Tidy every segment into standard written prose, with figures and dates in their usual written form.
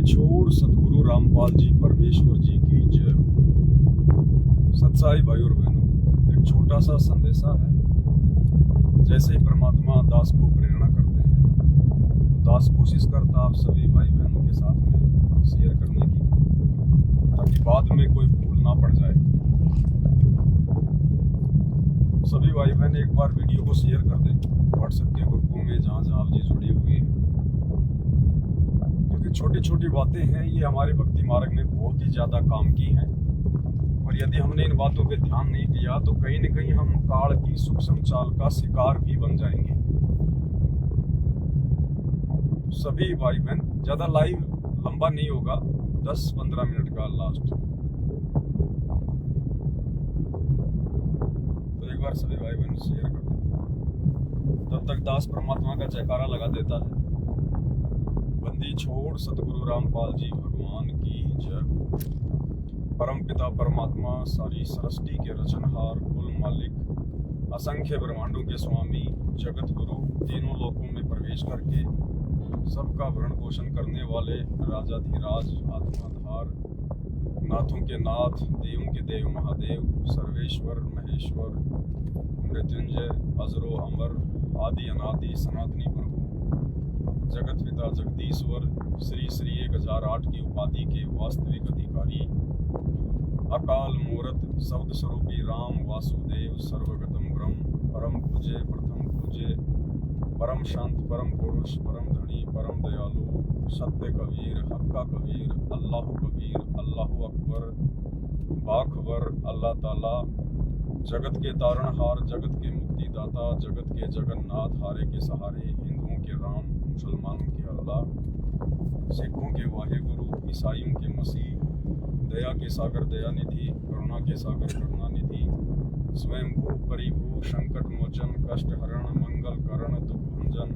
बंदी छोड़ सतगुरु रामपाल जी परमेश्वर जी की जय हो। सत्साई भाई और बहनों, एक छोटा सा संदेशा है। जैसे ही परमात्मा दास को प्रेरणा करते हैं तो दास कोशिश करता आप सभी भाई बहनों के साथ में शेयर करने की, ताकि बाद में कोई भूल ना पड़ जाए। सभी भाई बहन एक बार वीडियो को शेयर कर दें व्हाट्सएप के ग्रुपों में जहाँ जहाँ आप जी जुड़े हुए हैं, क्योंकि छोटी छोटी बातें हैं, ये हमारे भक्ति मार्ग में बहुत ही ज़्यादा काम की हैं। और यदि हमने इन बातों पे ध्यान नहीं दिया तो कहीं न कहीं हम काल की सूक्ष्म चाल का शिकार भी बन जाएंगे। सभी भाई बहन, ज़्यादा लाइव लंबा नहीं होगा, 10-15 मिनट का लास्ट। तो एक बार सभी भाई बहन शेयर कर दें। तब तक दास परमात्मा का जयकारा लगा देता है। बंदी छोड़ सतगुरु रामपाल जी भगवान की जय हो। परम पिता परमात्मा, सारी सृष्टि के रचनहार, कुल मालिक, असंख्य ब्रह्मांडों के स्वामी, जगत गुरु, तीनों लोकों में प्रवेश करके सबका भरण पोषण करने वाले राजाधिराज, आत्माधार, नाथों के नाथ, देवों के देव महादेव, सर्वेश्वर महेश्वर, मृत्युंजय, अजरो अमर, आदि अनादि सनातनी प्रभु, जगत पिता जगदीश्वर, श्री श्री 1008 की उपाधि के वास्तविक अधिकारी, अकाल मूर्त शब्द स्वरूपी राम वासुदेव, सर्वगतम ब्रह्म, परम पूज्य, प्रथम पूज्य, परम शांत, परम पुरुष, परम धनी, परम दयालु, सत्य कबीर, हक्का कबीर, अल्लाह कबीर, अल्लाह अकबर, बाखबर, अल्लाह ताला, जगत के तारणहार, जगत के मुक्तिदाता, जगत के जगन्नाथ, हारे के सहारे, हिंदुओं के राम, मुसलमानों के अल्लाह, सिखों के वाहेगुरु, ईसाइयों के मसीह, दया के सागर दयानिधि, करुणा के सागर करुणानिधि, स्वयंभू परिभू, संकट मोचन, कष्ट हरण, मंगल करण, दुख भंजन,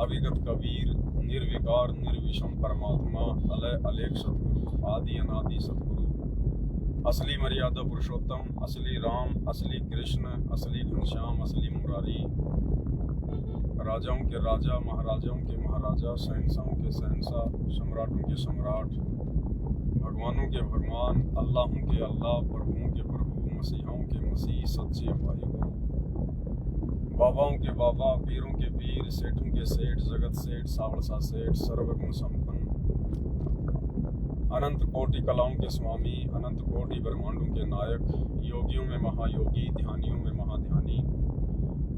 अविगत कबीर, निर्विकार निर्विषम परमात्मा, अलय अलेख सतगुरु, आदि अनादि सतगुरु, असली मर्यादा पुरुषोत्तम, असली राम, असली कृष्ण, असली घनश्याम, असली मुरारी, राजाओं के राजा, महाराजाओं के महाराजा, शहंशाहों के शहंशाह, सम्राटों के सम्राट, भगवानों के भगवान, अल्लाहों के अल्लाह, प्रभुओं के प्रभु, मसीहाओं के मसीह, सच्चे वाहिगुरु, बाबाओं के बाबा, पीरों के पीर, सेठों के सेठ, जगत सेठ, सावड़सा सेठ, सर्वगुण संपन्न, अनंत कोटि कलाओं के स्वामी, अनंत कोटि ब्रह्मांडों के नायक, योगियों में महायोगी, ध्यानियों में महाध्यानी,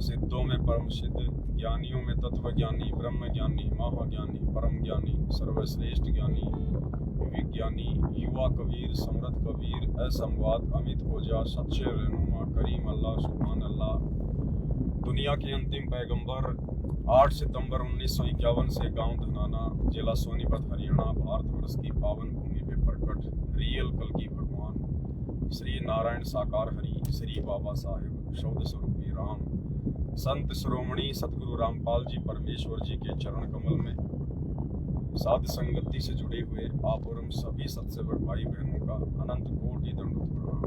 सिद्धों में परम सिद्ध, ज्ञानियों में तत्व ज्ञानी, ब्रह्म ज्ञानी, महाज्ञानी, परम ज्ञानी, सर्वश्रेष्ठ ज्ञानी, विज्ञानी, युवा कबीर, समृद्ध कबीर, असंवाद, अमित खोजा, सच्चे रहनुमा, करीम अल्लाह, सुभान अल्लाह, दुनिया के अंतिम पैगंबर, 8 सितंबर 1951 से गांव धनाना, जिला सोनीपत, हरियाणा, भारतवर्ष की पावन भूमि पे प्रकट रियल कल की भगवान श्री नारायण साकार हरि, श्री बाबा साहेब शब्द स्वरूपी राम, संत शिरोमणि सतगुरु रामपाल जी परमेश्वर जी के चरण कमल में साध संगति से जुड़े हुए आप और हम सभी सत्सेवक भाई बहनों का अनंत कोटि दंडवत प्रणाम।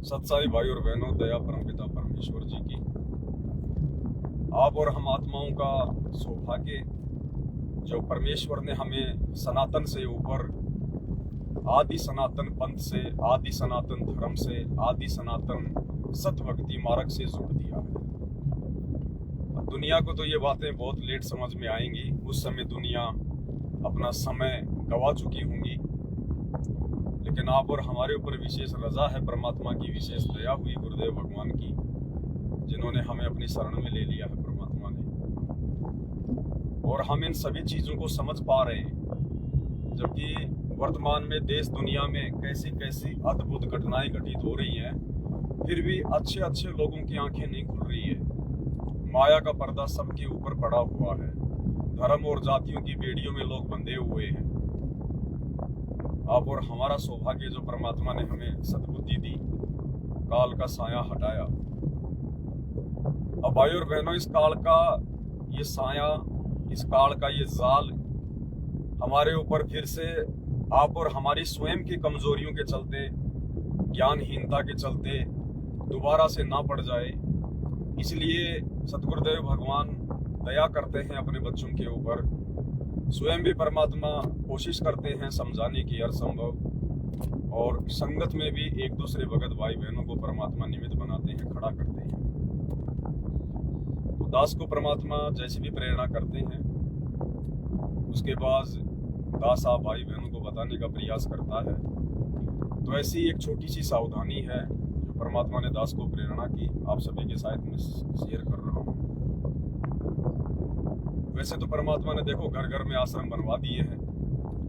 सत्साई भाई और बहनों, दया परमपिता परमेश्वर जी की, आप और हम आत्माओं का सौभाग्य जो परमेश्वर ने हमें सनातन से ऊपर, आदि सनातन पंथ से, आदि सनातन धर्म से, आदि सनातन सत भक्ति मार्ग से जोड़ दिया है। अब दुनिया को तो ये बातें बहुत लेट समझ में आएंगी, उस समय दुनिया अपना समय गवा चुकी होंगी, लेकिन आप और हमारे ऊपर विशेष रजा है, परमात्मा की विशेष दया हुई गुरुदेव भगवान की, जिन्होंने हमें अपनी शरण में ले लिया है परमात्मा ने। और हम इन सभी चीज़ों को समझ पा रहे हैं, जबकि वर्तमान में देश दुनिया में कैसी कैसी अद्भुत घटनाएं घटित हो रही हैं, फिर भी अच्छे अच्छे लोगों की आंखें नहीं खुल रही है। माया का पर्दा सबके ऊपर पड़ा हुआ है, धर्म और जातियों की बेड़ियों में लोग बंधे हुए हैं। आप और हमारा सौभाग्य जो परमात्मा ने हमें सद्बुद्धि दी, काल का साया हटाया। अब भाई और बहनों, इस काल का ये साया, इस काल का ये जाल हमारे ऊपर फिर से आप और हमारी स्वयं की कमजोरियों के चलते, ज्ञानहीनता के चलते दोबारा से ना पड़ जाए, इसलिए सतगुरुदेव भगवान दया करते हैं अपने बच्चों के ऊपर स्वयं भी परमात्मा कोशिश करते हैं समझाने की हर संभव, और संगत में भी एक दूसरे भगत भाई बहनों को परमात्मा निमित्त बनाते हैं, खड़ा करते हैं। तो दास को परमात्मा जैसी भी प्रेरणा करते हैं, उसके बाद दास आप भाई बहनों को बताने का प्रयास करता है। तो ऐसी एक छोटी सी सावधानी है जो परमात्मा ने दास को प्रेरणा की, आप सभी के साथ में शेयर कर रहा हूँ। वैसे तो परमात्मा ने देखो घर घर में आश्रम बनवा दिए हैं,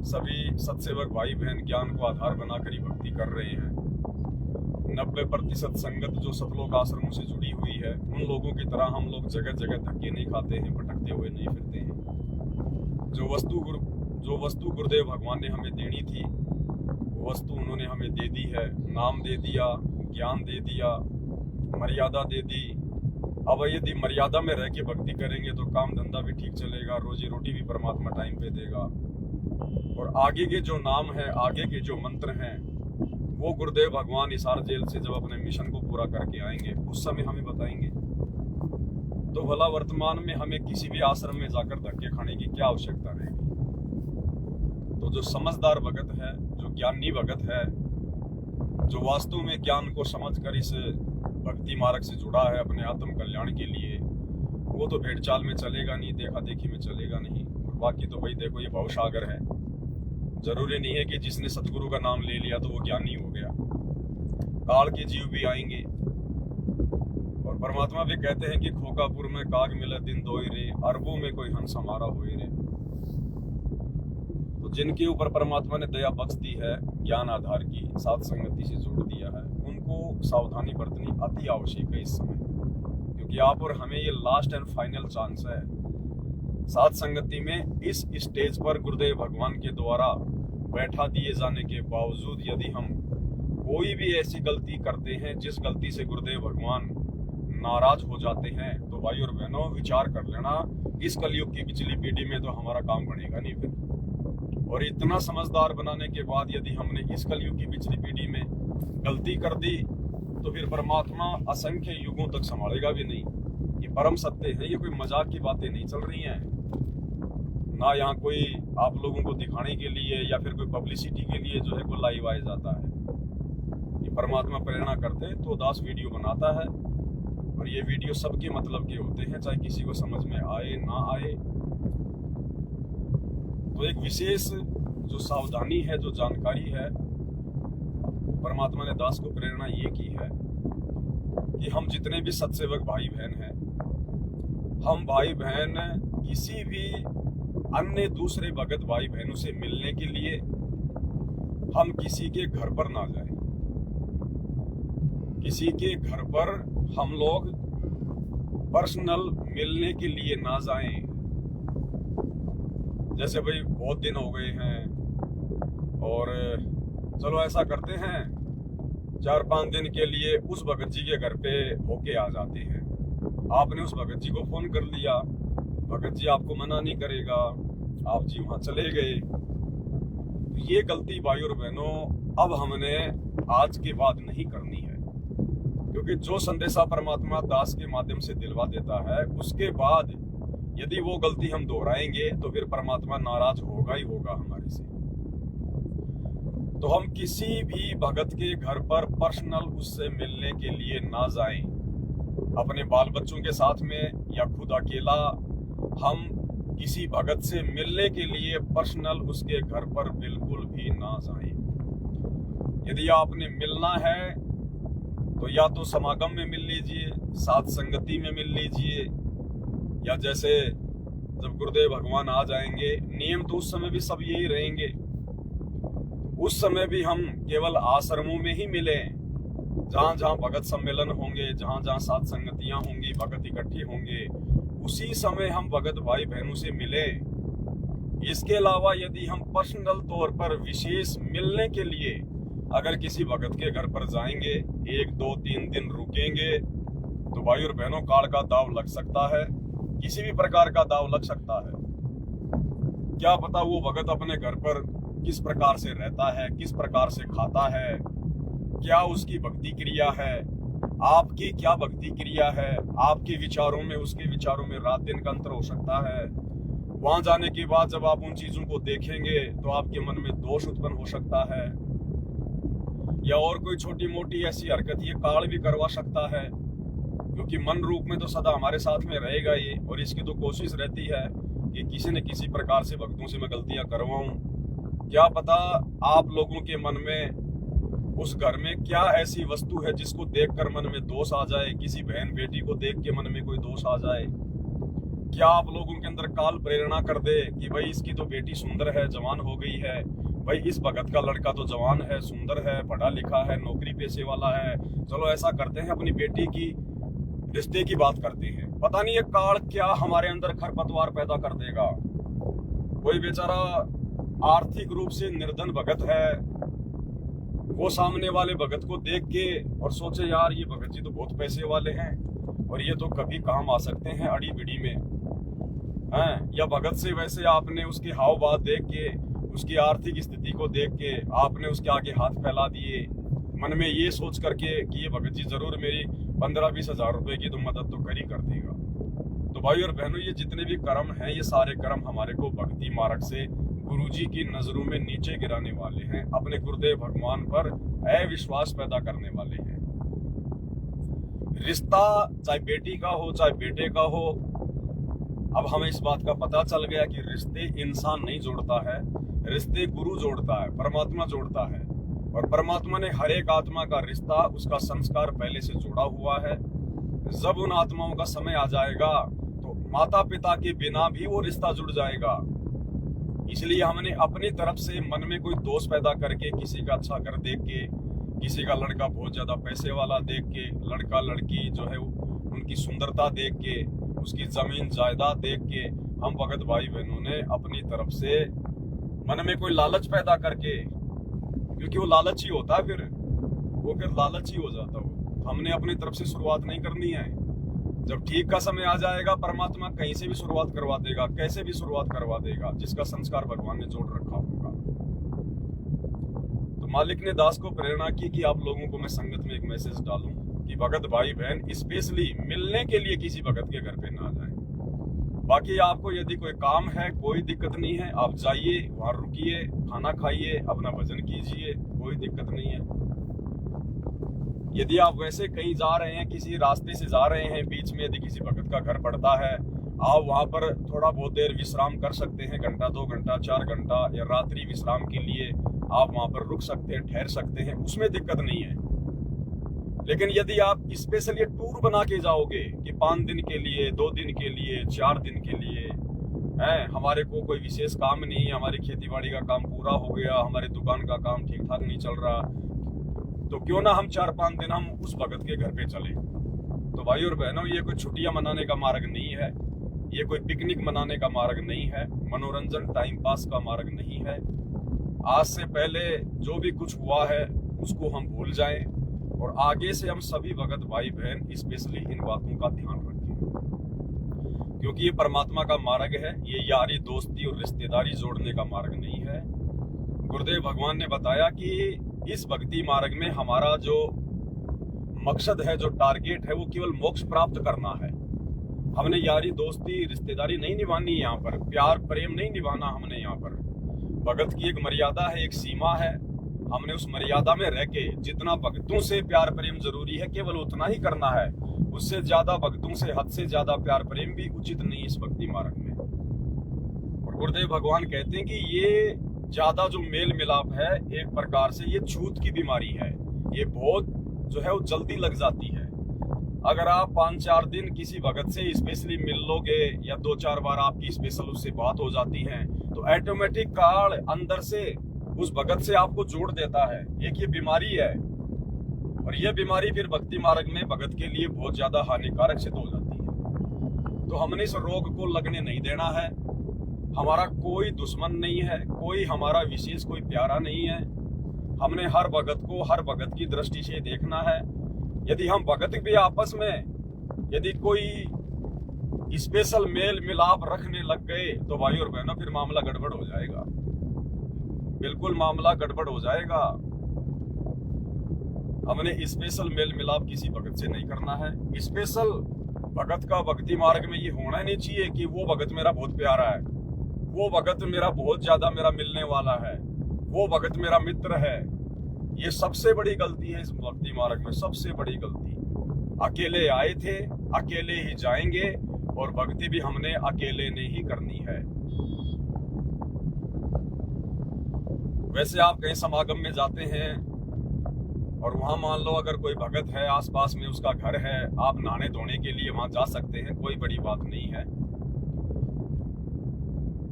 सभी सत्सेवक भाई बहन ज्ञान को आधार बनाकर ही भक्ति कर रहे हैं। 90% संगत जो सतलोक आश्रमों से जुड़ी हुई है, उन लोगों की तरह हम लोग जगह जगह धक्के नहीं खाते हैं, भटकते हुए नहीं फिरते हैं। जो वस्तु गुरुदेव भगवान ने हमें देनी थी, वो वस्तु उन्होंने हमें दे दी है। नाम दे दिया, ज्ञान दे दिया, मर्यादा दे दी। अब यदि मर्यादा में रह के भक्ति करेंगे तो काम धंधा भी ठीक चलेगा, रोजी रोटी भी परमात्मा टाइम पे देगा। और आगे के जो नाम है, आगे के जो मंत्र हैं, वो गुरुदेव भगवान हिसार जेल से जब अपने मिशन को पूरा करके आएंगे उस समय हमें बताएंगे। तो भला वर्तमान में हमें किसी भी आश्रम में जाकर धक्के खाने की क्या आवश्यकता रहेगी। तो जो समझदार भगत है, जो ज्ञानी भगत है, जो वास्तव में ज्ञान को समझकर इस भक्ति मार्ग से जुड़ा है अपने आत्म कल्याण के लिए, वो तो भेड़ चाल में चलेगा नहीं, देखा देखी में चलेगा नहीं। और बाकी तो भाई देखो, ये भवसागर है। जरूरी नहीं है कि जिसने सतगुरु का नाम ले लिया तो वो ज्ञानी हो गया। काल के जीव भी आएंगे, और परमात्मा भी कहते हैं कि खोकापुर में काग मिले दिन दोई रे, अरबों में कोई हंस हमारा होए रे। तो जिनके ऊपर परमात्मा ने दया बख्श दी है, ज्ञान आधार की, साथ संगति से जोड़ दिया है, उनको सावधानी बरतनी अति आवश्यक है इस समय, क्योंकि आप और हमें ये लास्ट एंड फाइनल चांस है। साथ संगति में इस स्टेज पर गुरुदेव भगवान के द्वारा बैठा दिए जाने के बावजूद यदि हम कोई भी ऐसी गलती करते हैं जिस गलती से गुरुदेव भगवान नाराज हो जाते हैं, तो भाई और बहनों विचार कर लेना, इस कलयुग की पिछली पीढ़ी में तो हमारा काम बनेगा नहीं फिर। और इतना समझदार बनाने के बाद यदि हमने इस कलयुग की पिछली पीढ़ी में गलती कर दी तो फिर परमात्मा असंख्य युगों तक संभालेगा भी नहीं। ये परम सत्य है, ये कोई मजाक की बातें नहीं चल रही हैं ना। यहाँ कोई आप लोगों को दिखाने के लिए या फिर कोई पब्लिसिटी के लिए जो है कोई लाइव आया जाता है। ये परमात्मा प्रेरणा करते तो दास वीडियो बनाता है, और ये वीडियो सबके मतलब के होते हैं, चाहे किसी को समझ में आए ना आए। तो एक विशेष जो सावधानी है, जो जानकारी है, परमात्मा ने दास को प्रेरणा ये की है कि हम जितने भी सत्सेवक भाई बहन हैं, हम भाई बहन किसी भी अन्य दूसरे भगत भाई बहनों से मिलने के लिए हम किसी के घर पर ना जाएं। किसी के घर पर हम लोग पर्सनल मिलने के लिए ना जाएं। जैसे भाई बहुत दिन हो गए हैं और चलो ऐसा करते हैं, 4-5 दिन के लिए उस भगत जी के घर पे होके आ जाते हैं। आपने उस भगत जी को फोन कर लिया, भगत जी आपको मना नहीं करेगा, आप जी वहां चले गए। तो ये गलती भाई और बहनों अब हमने आज के बाद नहीं करनी है, क्योंकि जो संदेशा परमात्मा दास के माध्यम से दिलवा देता है, उसके बाद यदि वो गलती हम दोहराएंगे तो फिर परमात्मा नाराज होगा ही होगा हमारे से। तो हम किसी भी भगत के घर पर पर्सनल उससे मिलने के लिए ना जाएं। अपने बाल बच्चों के साथ में या खुद अकेला हम किसी भगत से मिलने के लिए पर्सनल उसके घर पर बिल्कुल भी ना जाएं। यदि आपने मिलना है तो या तो समागम में मिल लीजिए, साथ संगति में मिल लीजिए, या जैसे जब गुरुदेव भगवान आ जाएंगे, नियम तो उस समय भी सब यही रहेंगे। उस समय भी हम केवल आश्रमों में ही मिले, जहां जहां भगत सम्मेलन होंगे, जहां जहां साथ संगतियां होंगी, भगत इकट्ठे होंगे, उसी समय हम भगत भाई बहनों से मिले। इसके अलावा यदि हम पर्सनल तौर पर विशेष मिलने के लिए अगर किसी भगत के घर पर जाएंगे, 1, 2, 3 दिन रुकेंगे, तो भाई और बहनों काल का दाव लग सकता है, किसी भी प्रकार का दाव लग सकता है। क्या पता वो भगत अपने घर पर किस प्रकार से रहता है, किस प्रकार से खाता है, क्या उसकी भक्ति क्रिया है, आपकी क्या भक्ति क्रिया है, आपके विचारों में उसके विचारों में रात दिन का अंतर हो सकता है। वहां जाने के बाद जब आप उन चीजों को देखेंगे तो आपके मन में दोष उत्पन्न हो सकता है, या और कोई छोटी मोटी ऐसी हरकत ये काल भी करवा सकता है, क्योंकि मन रूप में तो सदा हमारे साथ में रहेगा ये, और इसकी तो कोशिश रहती है कि किसी न किसी प्रकार से भक्तों से मैं गलतियां करवाऊं। क्या पता आप लोगों के मन में उस घर में क्या ऐसी वस्तु है जिसको देखकर मन में दोष आ जाए, किसी बहन बेटी को देख के मन में कोई दोष आ जाए। क्या आप लोगों के अंदर काल प्रेरणा कर दे कि भाई इसकी तो बेटी सुंदर है, जवान हो गई है, भाई इस भगत का लड़का तो जवान है, सुंदर है, पढ़ा लिखा है, नौकरी पेशे वाला है, चलो ऐसा करते हैं अपनी बेटी की रिश्ते की बात करते हैं। पता नहीं ये काल क्या हमारे अंदर खरपतवार पैदा कर देगा। कोई बेचारा आर्थिक रूप से निर्धन भगत है, वो सामने वाले भगत को देख के और सोचे यार ये भगत जी तो बहुत पैसे वाले हैं और ये तो कभी काम आ सकते हैं अड़ी बिड़ी में हैं, या भगत से वैसे आपने उसके हाव भाव देख के, उसकी आर्थिक स्थिति को देख के आपने उसके आगे हाथ फैला दिए, मन में ये सोच करके कि ये भगत जी जरूर मेरी 15-20 हजार रुपए की तो मदद तो कर ही कर देगा। तो भाई और बहनों, ये जितने भी कर्म हैं, ये सारे कर्म हमारे को भक्ति मार्ग से गुरुजी की नजरों में नीचे गिराने वाले हैं, अपने गुरुदेव भगवान पर अविश्वास पैदा करने वाले हैं। रिश्ता चाहे बेटी का हो चाहे बेटे का हो, अब हमें इस बात का पता चल गया कि रिश्ते इंसान नहीं जोड़ता है, रिश्ते गुरु जोड़ता है, परमात्मा जोड़ता है। और परमात्मा ने हर एक आत्मा का रिश्ता, उसका संस्कार पहले से जुड़ा हुआ है। जब उन आत्माओं का समय आ जाएगा तो माता पिता के बिना भी वो रिश्ता जुड़ जाएगा। इसलिए हमने अपनी तरफ से मन में कोई दोष पैदा करके, किसी का अच्छा कर देख के, किसी का लड़का बहुत ज्यादा पैसे वाला देख के, लड़का लड़की जो है उनकी सुंदरता देख के, उसकी जमीन जायदाद देख के, हम भगत भाई बहनों ने अपनी तरफ से मन में कोई लालच पैदा करके, क्योंकि वो लालच ही होता है, फिर लालच ही हो जाता वो। हमने अपनी तरफ से शुरुआत नहीं करनी है। जब ठीक का समय आ जाएगा, परमात्मा कहीं से भी शुरुआत करवा देगा, कैसे भी शुरुआत करवा देगा, जिसका संस्कार भगवान ने जोड़ रखा होगा। तो मालिक ने दास को प्रेरणा की कि आप लोगों को मैं संगत में एक मैसेज डालूं कि भगत भाई बहन स्पेशली मिलने के लिए किसी भगत के घर पे ना जाएं। बाकी आपको यदि कोई काम है, कोई दिक्कत नहीं है, आप जाइए, वहां रुकिए, खाना खाइए, अपना भजन कीजिए, कोई दिक्कत नहीं है। यदि आप वैसे कहीं जा रहे हैं, किसी रास्ते से जा रहे हैं, बीच में यदि किसी भगत का घर पड़ता है, आप वहां पर थोड़ा बहुत देर विश्राम कर सकते हैं, घंटा 2 घंटा 4 घंटा, या रात्रि विश्राम के लिए आप वहां पर रुक सकते हैं, ठहर सकते हैं, उसमें दिक्कत नहीं है। लेकिन यदि आप स्पेशली टूर बना के जाओगे कि 5 दिन के लिए, 2 दिन के लिए, 4 दिन के लिए है, हमारे को कोई विशेष काम नहीं है, हमारी खेती बाड़ी का काम पूरा हो गया, हमारी दुकान का काम ठीक ठाक नहीं चल रहा, तो क्यों ना हम 4-5 दिन हम उस भगत के घर पे चले। तो भाई और बहनों, ये कोई छुट्टियां मनाने का मार्ग नहीं है, ये कोई पिकनिक मनाने का मार्ग नहीं है, मनोरंजन टाइम पास का मार्ग नहीं है। आज से पहले जो भी कुछ हुआ है उसको हम भूल जाएं और आगे से हम सभी भगत भाई बहन स्पेशली इन बातों का ध्यान रखें, क्योंकि ये परमात्मा का मार्ग है, ये यारी दोस्ती और रिश्तेदारी जोड़ने का मार्ग नहीं है। गुरुदेव भगवान ने बताया कि इस भक्ति मार्ग में हमारा जो मकसद है, जो टारगेट है, वो केवल मोक्ष प्राप्त करना है। हमने यारी दोस्ती रिश्तेदारी नहीं निभानी है, यहाँ पर प्यार प्रेम नहीं निभाना हमने। यहाँ पर भगत की एक मर्यादा है, एक सीमा है, हमने उस मर्यादा में रह के जितना भक्तों से प्यार प्रेम जरूरी है केवल उतना ही करना है। उससे ज्यादा भक्तों से, हद से ज्यादा प्यार प्रेम भी उचित नहीं इस भक्ति मार्ग में। और गुरुदेव भगवान कहते हैं कि ये ज्यादा जो मेल मिलाप है, एक प्रकार से ये छूत की बीमारी है, ये बहुत जो है वो जल्दी लग जाती है। अगर आप 5-4 दिन किसी भगत से स्पेशली मिल लोगे या 2-4 बार आपकी स्पेशल उससे बात हो जाती है, तो ऑटोमेटिक काल अंदर से उस भगत से आपको जोड़ देता है। एक ये बीमारी है, और ये बीमारी फिर भक्ति मार्ग में भगत के लिए बहुत ज्यादा हानिकारक सिद्ध हो जाती है। तो हमने इस रोग को लगने नहीं देना है। हमारा कोई दुश्मन नहीं है, कोई हमारा विशेष कोई प्यारा नहीं है। हमने हर भगत को हर भगत की दृष्टि से देखना है। यदि हम भगत भी आपस में यदि कोई स्पेशल मेल मिलाप रखने लग गए, तो भाई और बहनों फिर मामला गड़बड़ हो जाएगा, बिल्कुल मामला गड़बड़ हो जाएगा। हमने स्पेशल मेल मिलाप किसी भगत से नहीं करना है। स्पेशल भगत का भक्ति मार्ग में ये होना नहीं चाहिए कि वो भगत मेरा बहुत प्यारा है, वो भगत मेरा बहुत ज्यादा मेरा मिलने वाला है, वो भगत मेरा मित्र है। ये सबसे बड़ी गलती है इस भक्ति मार्ग में, सबसे बड़ी गलती। अकेले आए थे, अकेले ही जाएंगे, और भक्ति भी हमने अकेले ने ही करनी है। वैसे आप कहीं समागम में जाते हैं और वहां मान लो अगर कोई भगत है आसपास में, उसका घर है, आप नहाने धोने के लिए वहां जा सकते हैं, कोई बड़ी बात नहीं है।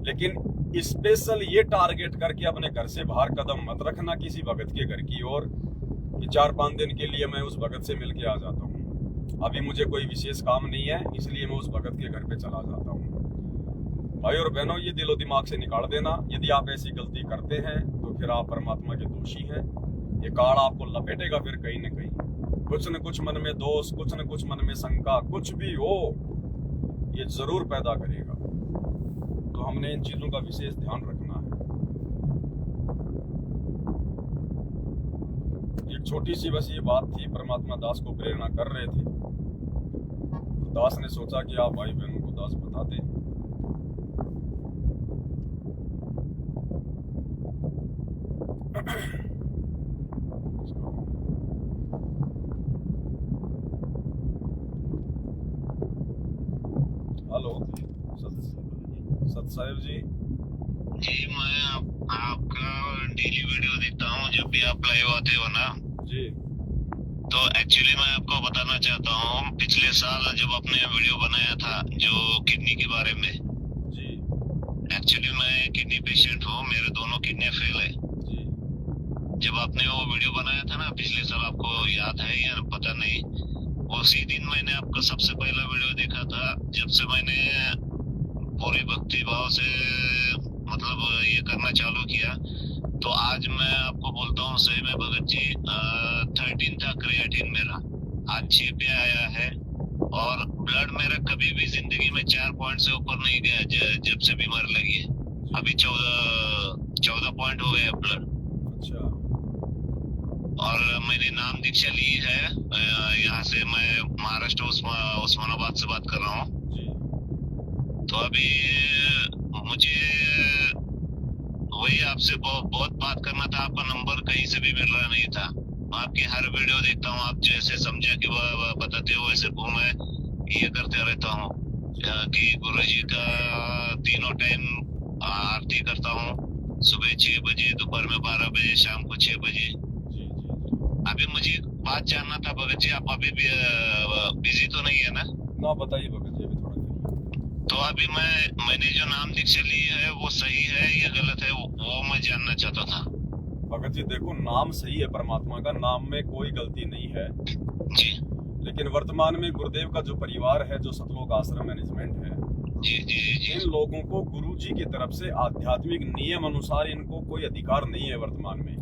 लेकिन स्पेशल ये टारगेट करके अपने घर से बाहर कदम मत रखना किसी भगत के घर की ओर कि 4-5 दिन के लिए मैं उस भगत से मिलके आ जाता हूँ, अभी मुझे कोई विशेष काम नहीं है इसलिए मैं उस भगत के घर पे चला जाता हूँ। भाई और बहनों, ये दिलो दिमाग से निकाल देना। यदि आप ऐसी गलती करते हैं तो फिर आप परमात्मा के दोषी हैं। ये काल आपको लपेटेगा फिर कहीं न कहीं, कुछ न कुछ मन में दोष, कुछ न कुछ मन में शंका, कुछ भी हो ये जरूर पैदा करेगा। तो हमने इन चीजों का विशेष ध्यान रखना है। एक छोटी सी बस ये बात थी, परमात्मा दास को प्रेरणा कर रहे थे, तो दास ने सोचा कि आप भाई बहनों को दास बता दें। हेलो सत साहिब जी। मैं आपका डेली वीडियो देखता हूँ जब भी आप लाइव आते हो ना जी। तो एक्चुअली मैं आपको बताना चाहता हूँ, पिछले साल जब आपने वीडियो बनाया था जो किडनी के बारे में जी। एक्चुअली मैं किडनी पेशेंट हूँ, मेरे दोनों किडनी फेल है जी। जब आपने वो वीडियो बनाया था ना पिछले साल, आपको याद है या पता नहीं, उसी दिन मैंने आपका सबसे पहला वीडियो देखा था। जब से मैंने पूरी भक्ति भाव से मतलब ये करना चालू किया, तो आज मैं आपको बोलता हूँ सही में भगत जी, 13 था क्रिएटिन मेरा, आज 6 पे आया है, और ब्लड मेरा कभी भी जिंदगी में 4 पॉइंट से ऊपर नहीं गया जब से बीमारी लगी है। अभी 14 पॉइंट हो गया ब्लड। अच्छा। और मैंने नाम दीक्षा ली है, यहाँ से मैं महाराष्ट्र उस्मानाबाद से बात कर रहा हूँ। तो अभी मुझे वही आपसे बहुत बात करना था, आपका नंबर कहीं से भी मिल रहा नहीं था। आपकी हर वीडियो देखता हूँ, आप जैसे समझा कि बताते हो वैसे को मैं ये करते रहता हूँ कि गुरुजी का तीनों टाइम आरती करता हूँ, सुबह 6 बजे, दोपहर में 12 बजे, शाम को 6 बजे। अभी मुझे एक बात जानना था भगत जी, आप अभी बिजी तो नहीं है ना? ना बताइए भगत जी, अभी थोड़ा। तो अभी मैंने जो नाम दीक्षा ली है वो सही है या गलत है, वो मैं जानना चाहता था। भगत जी देखो, नाम सही है परमात्मा का, नाम में कोई गलती नहीं है जी। लेकिन वर्तमान में गुरुदेव का जो परिवार है, जो सतलोक आश्रम मैनेजमेंट है, जी जी जी, इन लोगों को गुरु जी की तरफ से आध्यात्मिक नियम अनुसार इनको कोई अधिकार नहीं है वर्तमान में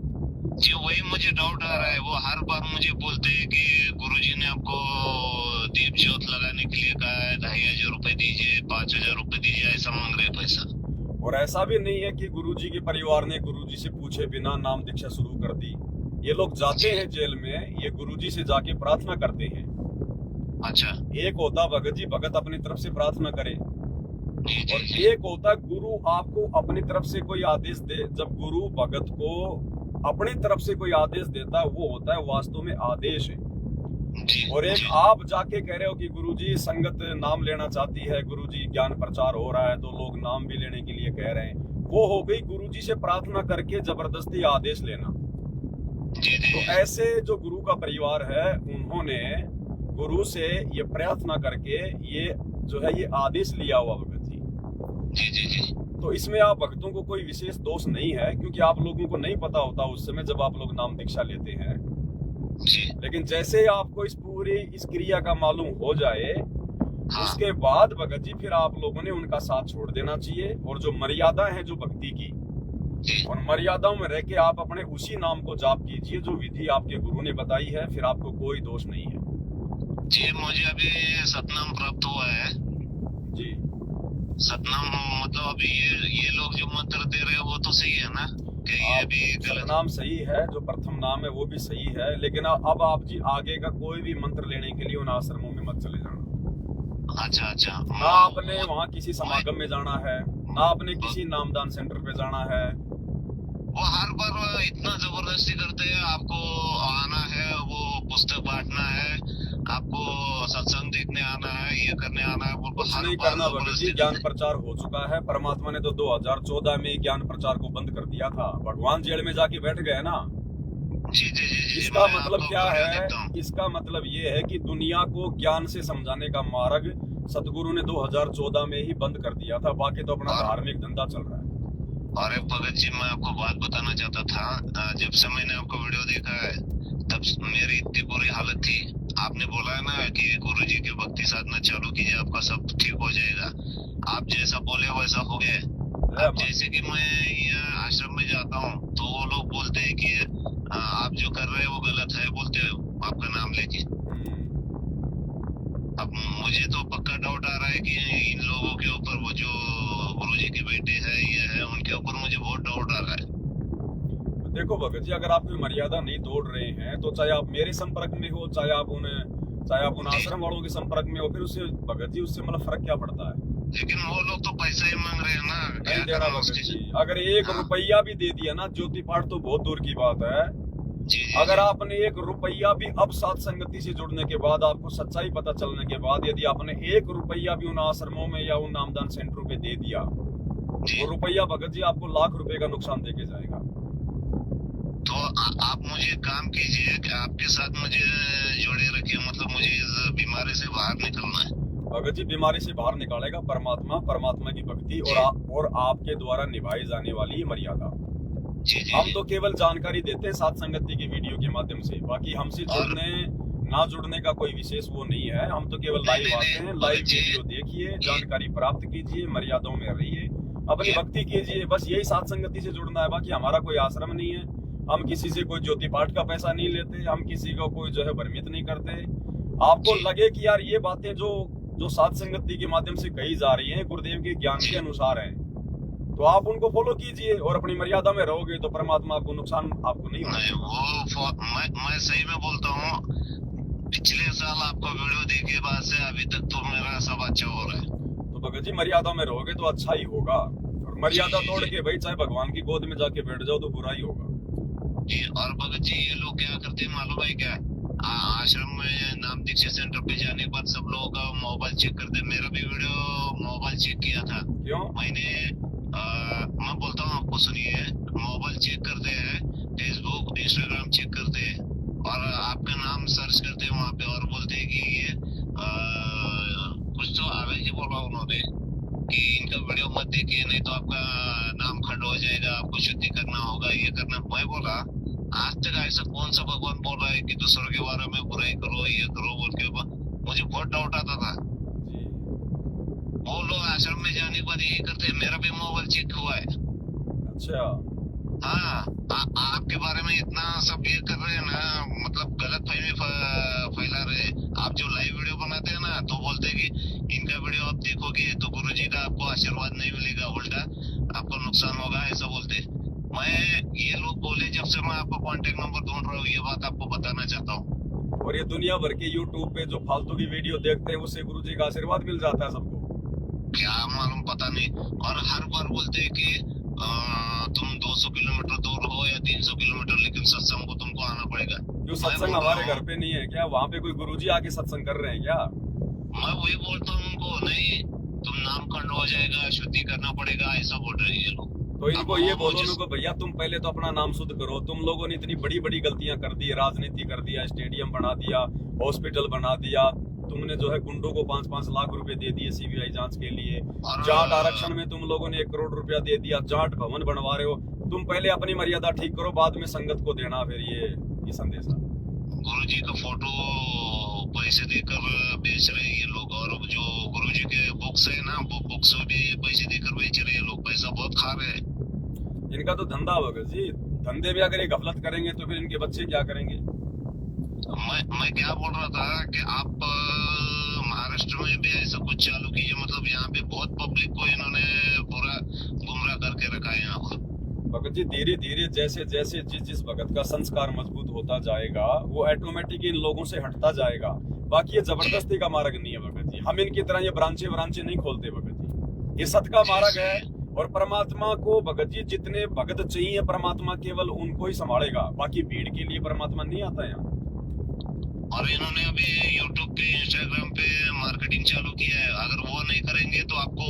जी। वही मुझे डाउट आ रहा है, वो हर बार मुझे बोलते हैं कि गुरुजी ने आपको दीप ज्योत लगाने के लिए कहा है, 2500 रुपए दीजिए, 5000 रुपए दीजिए, ऐसा मांग रहे पैसा। और ऐसा भी नहीं है कि गुरुजी के परिवार ने गुरुजी से पूछे बिना नाम दीक्षा शुरू कर दी। ये लोग जाते हैं जेल में, ये गुरुजी से जाके प्रार्थना करते हैं। अच्छा। एक होता भगत जी, भगत अपनी तरफ से प्रार्थना करे, और एक होता गुरु आपको अपनी तरफ से कोई आदेश दे। जब गुरु भगत को अपनी तरफ से कोई आदेश देता है, वो होता है वास्तव में आदेश है। और एक आप जाके कह रहे हो कि गुरुजी संगत नाम लेना चाहती है, गुरुजी ज्ञान प्रचार हो रहा है तो लोग नाम भी लेने के लिए कह रहे हैं, वो हो गई गुरुजी से प्रार्थना करके जबरदस्ती आदेश लेना। तो ऐसे जो गुरु का परिवार है, उन्होंने गुरु से ये प्रार्थना करके ये जो है ये आदेश लिया हुआ भगत जी। तो इसमें आप भक्तों को कोई विशेष दोष नहीं है, क्योंकि आप लोगों को नहीं पता होता उस समय जब आप लोग नाम दीक्षा लेते हैं। लेकिन जैसे आपको इस क्रिया का मालूम हो जाए, उसके बाद भगत जी फिर आप लोगों ने उनका साथ छोड़ देना चाहिए, और जो मर्यादा है जो भक्ति की, और मर्यादाओं में रह के आप अपने उसी नाम को जाप कीजिए जो विधि आपके गुरु ने बताई है, फिर आपको कोई दोष नहीं है जी। मुझे अभी सतनाम प्राप्त हुआ है जी। सतनाम मतलब अभी ये लोग जो मंत्र दे रहे हैं वो तो सही है ना? ये भी सतनाम सही है, जो प्रथम नाम है वो भी सही है, लेकिन अब आप जी आगे का कोई भी मंत्र लेने के लिए उन आश्रमों में मत चले जाना। अच्छा। ना आपने वहाँ किसी समागम में जाना है, ना आपने किसी नामदान सेंटर पे जाना है। वो हर बार इतना जबरदस्ती करते हैं, आपको आना है, वो पुस्तक बांटना है, आपको सत्संग देखने आना है, ये करने आना है, वो कुछ हर नहीं बार करना भगत जी, जबरदस्ती ज्ञान करते हैं। प्रचार हो चुका है। परमात्मा ने तो 2014 में ज्ञान प्रचार को बंद कर दिया था। भगवान जेल में जाके बैठ गए ना। जी जी जी जी, इसका मैं मतलब आपको क्या वीडियो है? देखता हूँ। इसका मतलब ये है कि दुनिया को ज्ञान से समझाने का मार्ग सतगुरु ने 2014 में ही बंद कर दिया था। बाकी तो अपना और- धार्मिक धंधा चल रहा है। अरे भगत जी, मैं आपको बात बताना चाहता था, जब से मैंने आपको वीडियो देखा है तब मेरी इतनी बुरी हालत थी। आपने बोला है ना कि गुरु जी की भक्ति साधना चालू कीजिए, आपका सब ठीक हो जाएगा। आप जैसा बोले वैसा हो गया। जय अब माता। जैसे कि मैं ये आश्रम में जाता हूँ तो वो लोग बोलते हैं कि आप जो कर रहे हैं वो गलत है, बोलते हो आपका नाम लेके। अब मुझे तो पक्का डाउट आ रहा है कि इन लोगों के ऊपर, वो जो गुरुजी के बेटे है ये है, उनके ऊपर मुझे बहुत डाउट आ रहा है। देखो भगत जी, अगर आप कोई मर्यादा नहीं तोड़ रहे हैं तो चाहे आप मेरे संपर्क में हो, चाहे आप उन आश्रम वालों के संपर्क में हो, फिर उससे भगत जी उससे मतलब फर्क क्या पड़ता है? लेकिन वो लोग तो पैसा ही मांग रहे हैं ना, क्या नहीं देना करना भगत उसके। जी। अगर 1 हाँ। रुपया भी दे दिया ना, ज्योति पाठ तो बहुत दूर की बात है। जी जी अगर जी। आपने 1 रुपया भी अब साथ संगति से जुड़ने के बाद, आपको सच्चाई पता चलने के बाद, यदि आपने 1 रुपया भी उन आश्रमों में या उन नामदान सेंटरों पे दे दिया, जी। वो रुपया भगत जी आपको लाख रुपए का नुकसान देके जाएगा। तो आप मुझे एक काम कीजिए कि आपके साथ मुझे जोड़े रखिए, मतलब मुझे इस बीमारी से बाहर निकलना है। भगत जी, बीमारी से बाहर निकालेगा परमात्मा, परमात्मा की भक्ति और आपके द्वारा निभाई जाने वाली मर्यादा। जी जी हम जी। तो केवल जानकारी देते हैं साथ संगति की वीडियो के माध्यम से। बाकी हमसे जुड़ने ना जुड़ने का कोई विशेष वो नहीं है। हम तो केवल लाइव आते हैं, लाइव वीडियो देखिए, जानकारी प्राप्त कीजिए, मर्यादाओं में रहिए, अपनी भक्ति कीजिए। बस यही साथ संगति से जुड़ना है। बाकी हमारा कोई आश्रम नहीं है, हम किसी से कोई ज्योति पाठ का पैसा नहीं लेते, हम किसी को कोई जो है भ्रमित नहीं करते। आपको लगे कि यार ये बातें जो साथ संगति के माध्यम से कही जा रही हैं गुरुदेव के ज्ञान के अनुसार हैं, तो आप उनको फॉलो कीजिए और अपनी मर्यादा में रहोगे तो परमात्मा आपको नुकसान आपको नहीं होना। मैं सही में बोलता हूँ, पिछले साल आपका वीडियो देखे बाद से अभी तक तो मेरा सब अच्छा हो रहा है। तो भगत जी, मर्यादा में रहोगे तो अच्छा ही होगा, और मर्यादा तोड़ के भाई चाहे भगवान की गोद में जाके बैठ जाओ तो बुरा ही होगा। जी। और भगत जी, ये लोग क्या करते हैं मालूम है क्या? आश्रम में नाम दीक्षा सेंटर पे जाने के बाद सब लोगों का मोबाइल चेक करते हैं। मेरा भी वीडियो मोबाइल चेक किया था। क्यों? मैं बोलता हूँ आपको, सुनिए। मोबाइल चेक करते हैं, फेसबुक इंस्टाग्राम चेक करते हैं और आपका नाम सर्च करते हैं वहाँ पे और बोलते हैं कि ये कुछ तो आगे ही बोला उन्होंने कि इनका वीडियो मत देखिए, नहीं तो आपका नाम खंड हो जाएगा, आपको शुद्धि करना होगा, ये करना। मैं बोला आज तक ऐसा कौन सा भगवान बोल रहा है कि दूसरों के बारे में बुराई करो, ये करो बोल के? मुझे बहुत डाउट आता था। वो लोग आश्रम में जाने के बाद यही करते हैं। मेरा भी मोबाइल चेक हुआ है। अच्छा। हाँ, आपके बारे में इतना सब ये कर रहे हैं ना, मतलब गलत फहमी फैला रहे हैं। आप जो लाइव वीडियो बनाते हैं ना, तो बोलते हैं कि इनका वीडियो आप देखोगे तो गुरुजी का आपको आशीर्वाद नहीं मिलेगा, उल्टा आपको नुकसान होगा, ऐसा बोलते हैं। मैं ये लोग बोले जब से मैं आपका कॉन्टेक्ट नंबर ढूंढ रहा हूँ, ये बात आपको बताना चाहता हूँ। और ये दुनिया भर के यूट्यूब पे जो फालतू की वीडियो देखते हैं उससे गुरुजी का आशीर्वाद मिल जाता है सबको। क्या मालूम, पता नहीं। और हर बार बोलते हैं कि तुम 200 किलोमीटर दूर हो या 300 किलोमीटर, लेकिन सत्संग को तुमको आना पड़ेगा। क्यों सत्संग हमारे घर पे नहीं है क्या? वहाँ पे कोई गुरुजी आके सत्संग कर रहे हैं क्या? मैं वही बोलता हूँ उनको, नहीं तुम नाम खंड हो जाएगा, शुद्धि करना पड़ेगा, ऐसा बोल रहे हैं ये लोग। तो इनको ये बोलो उनको, भैया तुम पहले तो अपना नाम शुद्ध करो। तुम लोगों ने इतनी बड़ी बड़ी गलतियां कर दी, राजनीति कर दिया, स्टेडियम बना दिया, हॉस्पिटल बना दिया, तुमने जो है गुंडों को 5-5 लाख रुपए दे दिए सीबीआई जांच के लिए, जाट आरक्षण में तुम लोगों ने 1 करोड़ रुपया दे दिया, जाट भवन बनवा रहे हो। तुम पहले अपनी मर्यादा ठीक करो, बाद में संगत को देना फिर ये संदेशा। गुरुजी का फोटो पैसे देकर बेच रहे हैं ये लोग, और जो गुरुजी के बुक्स है ना, वो बुक्स भी पैसे देकर बेच रहे हैं लोग, पैसा बहुत खा रहे हैं। इनका तो धंधा होगा जी। धंधे में अगर ये गफलत करेंगे तो फिर इनके बच्चे क्या करेंगे? मैं क्या बोल रहा था कि आप महाराष्ट्र में भी ऐसा कुछ चालू कीजिए, मतलब यहाँ पे बहुत पब्लिक को इन्होंने पूरा गुमराह करके रखा है यहाँ पर। भगत जी, धीरे धीरे जैसे जैसे जिस भगत का संस्कार मजबूत होता जाएगा वो ऑटोमेटिक इन लोगों से हटता जाएगा। बाकी ये जबरदस्ती का मार्ग नहीं है भगत जी। हम इनकी तरह ये ब्रांचे नहीं खोलते भगत जी। ये सत का मार्ग है। और परमात्मा को भगत जी जितने भगत चाहिए परमात्मा केवल उनको ही संभालेगा, बाकी भीड़ के लिए परमात्मा नहीं आता यहाँ। और इन्होंने अभी YouTube पे Instagram पे मार्केटिंग चालू किया है, अगर वो नहीं करेंगे तो आपको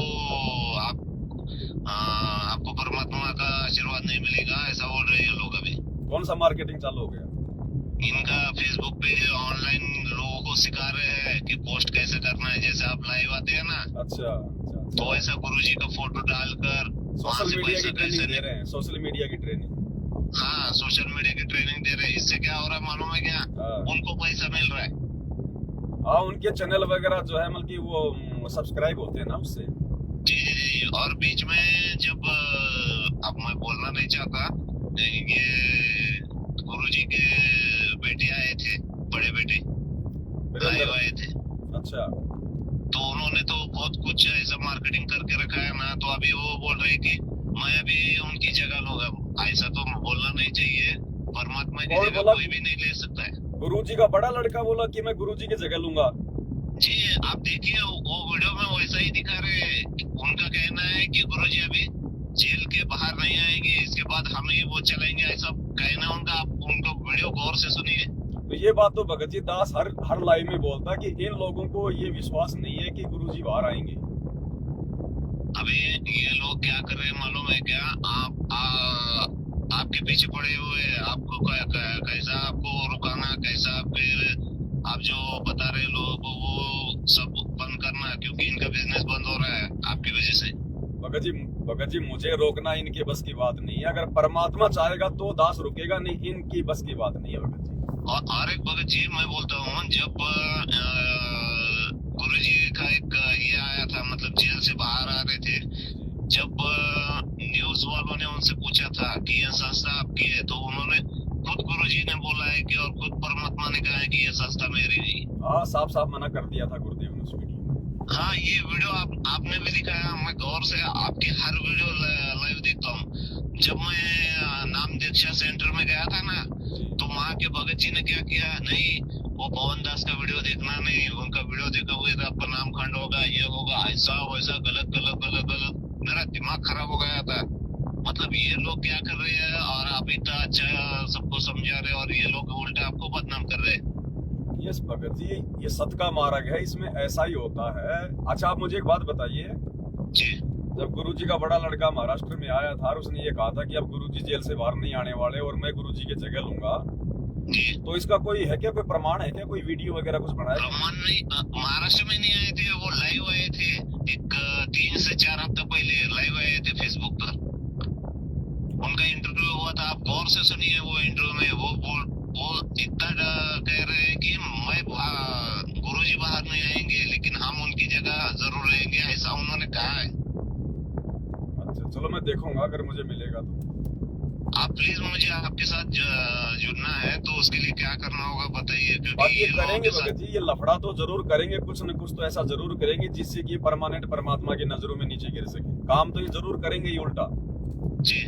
परमात्मा का आशीर्वाद नहीं मिलेगा, ऐसा बोल रहे हैं लोग। अभी कौन सा मार्केटिंग चालू हो गया? इनका फेसबुक पे ऑनलाइन लोगों को सिखा रहे हैं कि पोस्ट कैसे करना है, जैसे आप लाइव आते हैं ना, अच्छा अच्छा तो ऐसा गुरुजी का फोटो डालकर सोशल मीडिया की ट्रेनिंग दे रहे हैं, सोशल मीडिया की ट्रेनिंग। हाँ, सोशल मीडिया की ट्रेनिंग दे रहे हैं। इससे क्या हो रहा है मालूम है क्या? उनको पैसा मिल रहा है। हाँ, उनके चैनल वगैरह जो है मतलब कि वो सब्सक्राइब होते हैं ना उससे। जी जी जी। और बीच में जब अब मैं बोलना नहीं चाहता, लेकिन ये गुरुजी के बेटे आए थे, बड़े बेटे लाइव आए थे। अच्छा, तो उन्होंने तो बहुत कुछ ऐसा मार्केटिंग करके रखा है ना, तो अभी वो बोल रहे कि मैं अभी उनकी जगह लूंगा। ऐसा तो बोलना नहीं चाहिए, परमात्मा की जगह कोई भी नहीं ले सकता है। गुरुजी का बड़ा लड़का बोला कि मैं गुरुजी की जगह लूंगा। जी, आप देखिए वो वीडियो में वैसा ही दिखा रहे हैं। उनका कहना है कि गुरुजी अभी जेल के बाहर नहीं आएंगे, इसके बाद हम ही वो चलेंगे, ऐसा कहना उनका। आप उनको वीडियो गौर से सुनिए। तो ये बात तो भगत जी दास हर लाइव में बोलता कि इन लोगों को ये विश्वास नहीं है कि गुरुजी बाहर आएंगे। अभी ये लोग क्या कर रहे हैं मालूम है क्या? आपके पीछे पड़े हुए, आपको कैसा आपको रुकाना, कैसा फिर आप जो बता रहे लोग वो सब बंद करना, क्योंकि इनका बिजनेस बंद हो रहा है आपकी वजह से। भगत जी मुझे रोकना इनके बस की बात नहीं है। अगर परमात्मा चाहेगा तो दास रुकेगा नहीं, इनकी बस की बात नहीं है भगत जी। और एक भगत जी मैं बोलता हूँ, जब गुरुजी का एक ये आया था, मतलब जेल से बाहर आ रहे थे, जब न्यूज वालों ने उनसे पूछा था कि ये संस्था आपकी है, तो उन्होंने खुद गुरुजी ने बोला है कि, और खुद परमात्मा ने कहा है कि ये संस्था मेरी नहीं। हाँ, साफ साफ मना कर दिया था गुरुदेव ने उस वीडियो में। हाँ, ये वीडियो आपने भी दिखाया। मैं गौर से आपकी हर वीडियो लाइव देखता हूँ। जब मैं नाम दीक्षा सेंटर में गया था ना, तो वहाँ के भगत जी ने क्या किया, नहीं वो पवन दास का वीडियो देखना नहीं, उनका वीडियो देखा हुए तो आपका नाम खंड होगा, ये होगा, ऐसा वैसा, गलत गलत गलत गलत। मेरा दिमाग खराब हो गया था। मतलब ये लोग क्या कर रहे हैं, और आप इतना अच्छा सबको समझा रहे, और ये लोग उल्टा आपको बदनाम कर रहे हैं। यस भगत जी, ये सत का मार्ग है, इसमें ऐसा ही होता है। अच्छा, आप मुझे एक बात बताइए जी। जब गुरुजी का बड़ा लड़का महाराष्ट्र में आया था और उसने ये कहा था कि अब गुरुजी जेल से बाहर नहीं आने वाले और मैं गुरुजी की जगह लूंगा, तो इसका कोई है क्या, कोई प्रमाण है क्या, कोई वीडियो वगैरह कुछ बनाया? प्रमाण नहीं, महाराष्ट्र में नहीं आए थे, वो लाइव आए थे। एक 3 से 4 हफ्ते पहले लाइव आए थे फेसबुक पर, उनका इंटरव्यू हुआ था। आप गौर से सुनिए वो इंटरव्यू में वो इतना कह रहे हैं कि मैं गुरुजी बाहर नहीं आएंगे, लेकिन हम उनकी जगह जरूर रहेंगे, ऐसा उन्होंने कहा है। अच्छा, चलो मैं देखूंगा अगर मुझे मिलेगा तो। आप प्लीज मुझे आपके साथ जुड़ना है, तो उसके लिए क्या करना होगा बताइए, बाकी क्योंकि ये करेंगे भगत जी, ये लफड़ा तो जरूर करेंगे, कुछ न कुछ तो ऐसा जरूर करेंगे जिससे कि परमानेंट परमात्मा की नजरों में नीचे गिर सके। काम तो ये जरूर करेंगे ही उल्टा। जी।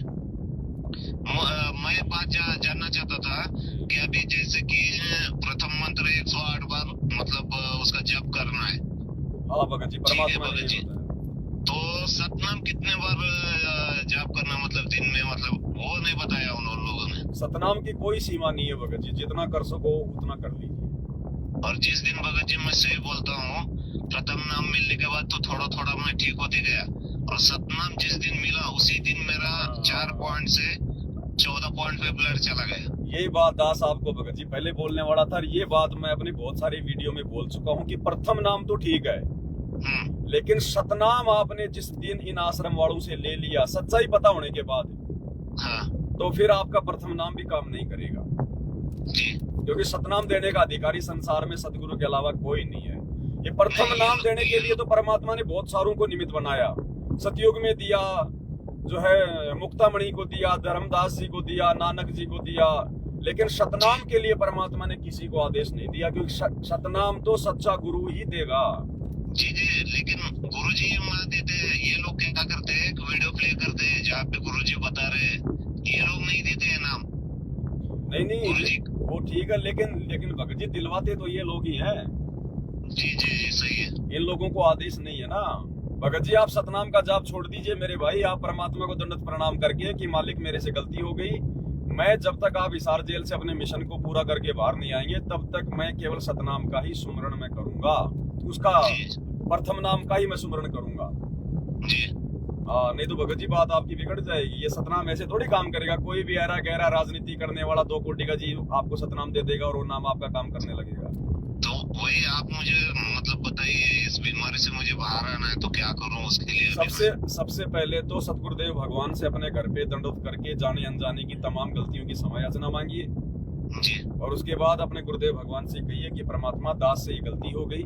मैं बात जानना चाहता था कि अभी जैसे कि प्रथम मंत्र 108 बार मतलब उसका जप करना है। हाँ भगत जी, परमात्मा भगत जी, तो सतनाम कितने बार जप करना, मतलब दिन में, मतलब वो नहीं बताया उन लोगों ने। सतनाम की कोई सीमा नहीं है भगत जी, जितना कर सको उतना कर लीजिए। और जिस दिन भगत जी मैं सही बोलता हूँ, प्रथम नाम मिलने के बाद तो थोड़ा थोड़ा मैं ठीक होते गया, और सतनाम जिस दिन मिला उसी दिन मेरा 4 पॉइंट से 14 पॉइंट पे ब्लड चला गया। यही बात दास आपको भगत जी पहले बोलने वाला था। ये बात मैं अपनी बहुत सारी वीडियो में बोल चुका हूँ कि प्रथम नाम तो ठीक है, लेकिन सतनाम आपने जिस दिन इन आश्रम वालों से ले लिया सच्चाई पता होने के बाद, हाँ, तो फिर आपका प्रथम नाम भी काम नहीं करेगा जी। क्योंकि सतनाम देने का अधिकारी संसार में सतगुरु के अलावा कोई नहीं है। ये प्रथम नाम देने के लिए तो परमात्मा ने बहुत सारों को निमित्त बनाया। सतयुग में दिया, जो है मुक्तामणि को दिया, धर्मदास जी को दिया, नानक जी को दिया, लेकिन सतनाम के लिए परमात्मा ने किसी को आदेश नहीं दिया, क्योंकि सतनाम तो सच्चा गुरु ही देगा। जी जी, लेकिन गुरुजी वहाँ देते हैं, ये लोग क्या करते हैं, वीडियो प्ले करते हैं जहाँ पे गुरुजी बता रहे हैं, ये लोग नहीं देते हैं नाम। नहीं वो ठीक है, लेकिन भगत जी दिलवाते तो ये लोग ही हैं। जी जी जी, सही है। इन लोगों को आदेश नहीं है ना। भगत जी आप सतनाम का जाप छोड़ दीजिए मेरे भाई। आप परमात्मा को दंडवत प्रणाम करके कि मालिक मेरे से गलती हो गई, मैं जब तक आप हिसार जेल से अपने मिशन को पूरा करके बाहर नहीं आएंगे तब तक मैं केवल सतनाम का ही सुमरण में करूंगा, उसका प्रथम नाम का ही मैं सुमरण करूंगा। हाँ, नहीं तो भगत जी बात आपकी बिगड़ जाएगी। ये सतनाम ऐसे थोड़ी काम करेगा। कोई भी ऐरा गहरा राजनीति करने वाला 2 कोटी का जी आपको सतनाम दे देगा और वो नाम आपका काम करने लगेगा। तो वही आप मुझे मतलब बताइए, इस बीमारी से मुझे बाहर आना है तो क्या करूं उसके लिए? सबसे पहले तो सतगुरुदेव भगवान से अपने घर पे दंडवत करके जाने अनजाने की तमाम गलतियों की क्षमा याचना मांगिए जी। और उसके बाद अपने गुरुदेव भगवान से कहिए कि परमात्मा दास से ये गलती हो गई,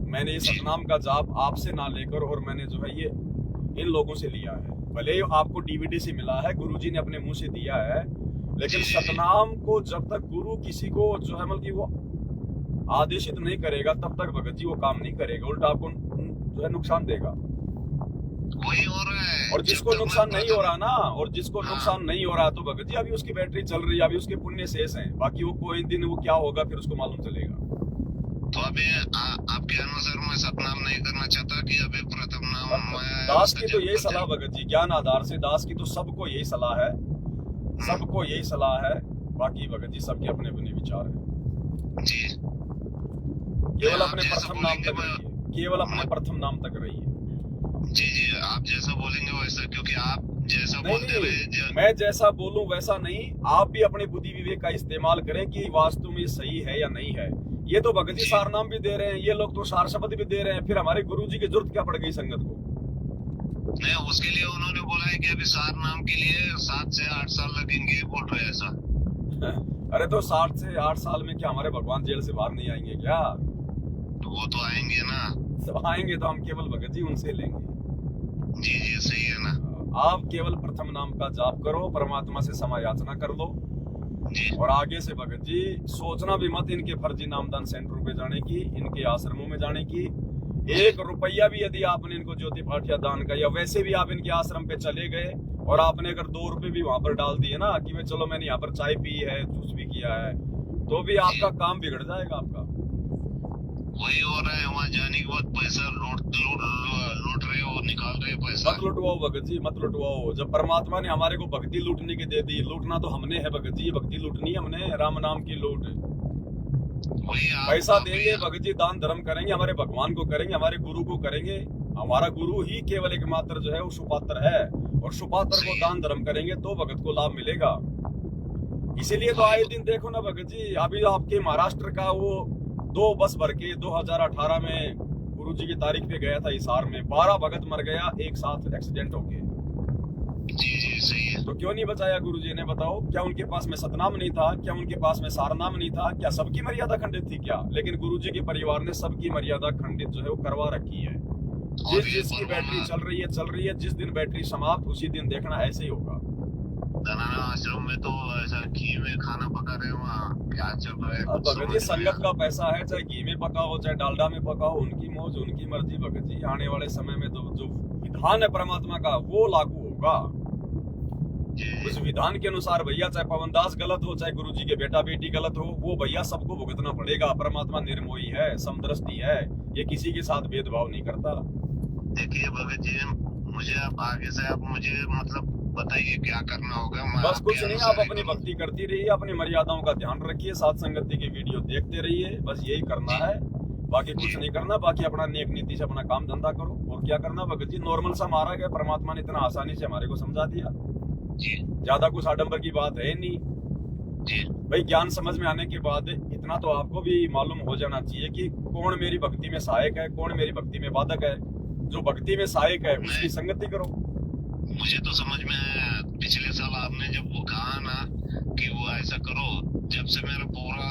मैंने ये सतनाम का जाप आपसे ना लेकर और मैंने जो है ये इन लोगों से लिया है। भले ही आपको डीवीडी से मिला है, गुरुजी ने अपने मुंह से दिया है, लेकिन सतनाम को जब तक गुरु किसी को जो है मतलब वो आदेशित नहीं करेगा तब तक भगत जी वो काम नहीं करेगा, उल्टा आपको जो है नुकसान देगा। वही हो रहा है। और जिसको नुकसान नहीं हो रहा ना, और जिसको नुकसान नहीं हो रहा तो भगत जी अभी उसकी बैटरी चल रही है, अभी उसके पुण्य शेष हैं, बाकी वो कोई दिन वो क्या होगा फिर उसको मालूम चलेगा। तो अभी आपके अनुसार मैं सतनाम नहीं करना चाहता कि अभी प्रथम नाम दास की तो यही सलाह भगत जी, ज्ञान आधार से दास की तो सबको यही सलाह है, सबको यही सलाह है। बाकी भगत जी सबके अपने अपने विचार है जी। केवल अपने प्रथम नाम तक रहिए, केवल अपने प्रथम नाम तक रहिए। जी जी, आप जैसा बोलेंगे वैसा, क्योंकि आप जैसा बोलते रहे मैं जैसा बोलूं वैसा नहीं, आप भी अपने बुद्धि विवेक का इस्तेमाल करें कि वास्तव में सही है या नहीं है। ये तो भगत जी सार नाम भी दे रहे हैं, ये लोग तो सार शब्द भी दे रहे हैं, फिर हमारे गुरु जी की जरूरत क्या पड़ गई संगत को? नहीं, उसके लिए उन्होंने बोला है कि अभी सार नाम के लिए 7 से 8 साल लगेंगे, बोल रहे हैं ऐसा। अरे तो 7 से 8 साल में क्या हमारे भगवान जेल से बाहर नहीं आएंगे क्या? तो वो तो आएंगे ना। सब आएंगे तो हम केवल भगत जी उनसे लेंगे। जी जी, सही है ना। आप केवल प्रथम नाम का जाप करो, परमात्मा से क्षमा याचना कर दो जी। और आगे से भगत जी सोचना भी मत इनके फर्जी नामदान सेंटरों पे जाने की, इनके आश्रमों में जाने की। 1 रुपया भी यदि आपने इनको ज्योति पाठिया दान का, या वैसे भी आप इनके आश्रम पे चले गए और आपने अगर 2 रुपए भी वहां पर डाल दिए ना कि मैं चलो मैंने यहाँ पर चाय पी है, जूस भी किया है, तो भी आपका काम बिगड़ जाएगा आपका। वही हो रहा है, वहाँ जाने के बाद पैसा लूट रहे हो, निकाल रहे पैसा। मत लुटवाओ भगत जी, मत लुटवाओ। जब परमात्मा ने हमारे को भक्ति लूटने की दे दी, लूटना तो हमने है भगत जी, भक्ति लूटनी हमने, राम नाम की लूट। पैसा देंगे भगत जी, दान धर्म करेंगे, हमारे भगवान को करेंगे, हमारे गुरु को करेंगे। हमारा गुरु ही केवल एकमात्र जो है वो सुपात्र है, और सुपात्र को दान धर्म करेंगे तो भगत को लाभ मिलेगा। इसीलिए तो आए दिन देखो ना भगत जी, अभी आपके महाराष्ट्र का वो 2 बस भर के 2018 में गुरु जी की तारीख पे गया था हिसार में, 12 भगत मर गया एक साथ एक्सीडेंट होके। जी जी, सही है। तो क्यों नहीं बचाया गुरु जी ने? बताओ, क्या उनके पास में सतनाम नहीं था? क्या उनके पास में सारनाम नहीं था? क्या सबकी मर्यादा खंडित थी क्या? लेकिन गुरु जी के परिवार ने सबकी मर्यादा खंडित जो है वो करवा रखी है। जिसकी बैटरी चल रही है, जिस दिन बैटरी समाप्त उसी दिन देखना ऐसे ही होगा। धनाना आश्रम में तो ऐसा घी में खाना पका रहे, वहाँ क्या चल रहा है? अब भगत जी संगत का पैसा है, चाहे घी में पका हो चाहे डालडा में पका हो, उनकी मौज उनकी मर्जी भगत जी। आने वाले समय में तो जो विधान है परमात्मा का वो लागू होगा। उस विधान के अनुसार भैया चाहे पवनदास गलत हो चाहे गुरु जी के बेटा बेटी गलत हो, वो भैया सबको भुगतना पड़ेगा। परमात्मा निर्मोही है, समदृष्टि है, ये किसी के साथ भेदभाव नहीं करता। देखिए भगत जी, मुझे आप आगे से आप मुझे मतलब बताइए क्या करना होगा। बस कुछ नहीं, आप अपनी भक्ति करती रहिए, अपनी मर्यादाओं का ध्यान रखिए, साथ संगति की वीडियो देखते रहिए, बस यही करना है, बाकी कुछ नहीं करना। बाकी अपना नेक नीति से अपना काम धंधा करो, और क्या करना भगत जी, नॉर्मल सा मारा गया, परमात्मा ने इतना आसानी से हमारे को समझा दिया। ज्यादा कुछ आडंबर की बात है नहीं भाई। ज्ञान समझ में आने के बाद इतना तो आपको भी मालूम हो जाना चाहिए कि कौन मेरी भक्ति में सहायक है, कौन मेरी भक्ति में बाधक है। जो भक्ति में सहायक है उसकी संगति करो। मुझे तो समझ में आया, पिछले साल आपने जब वो कहा ना कि वो ऐसा करो, जब से मेरा पूरा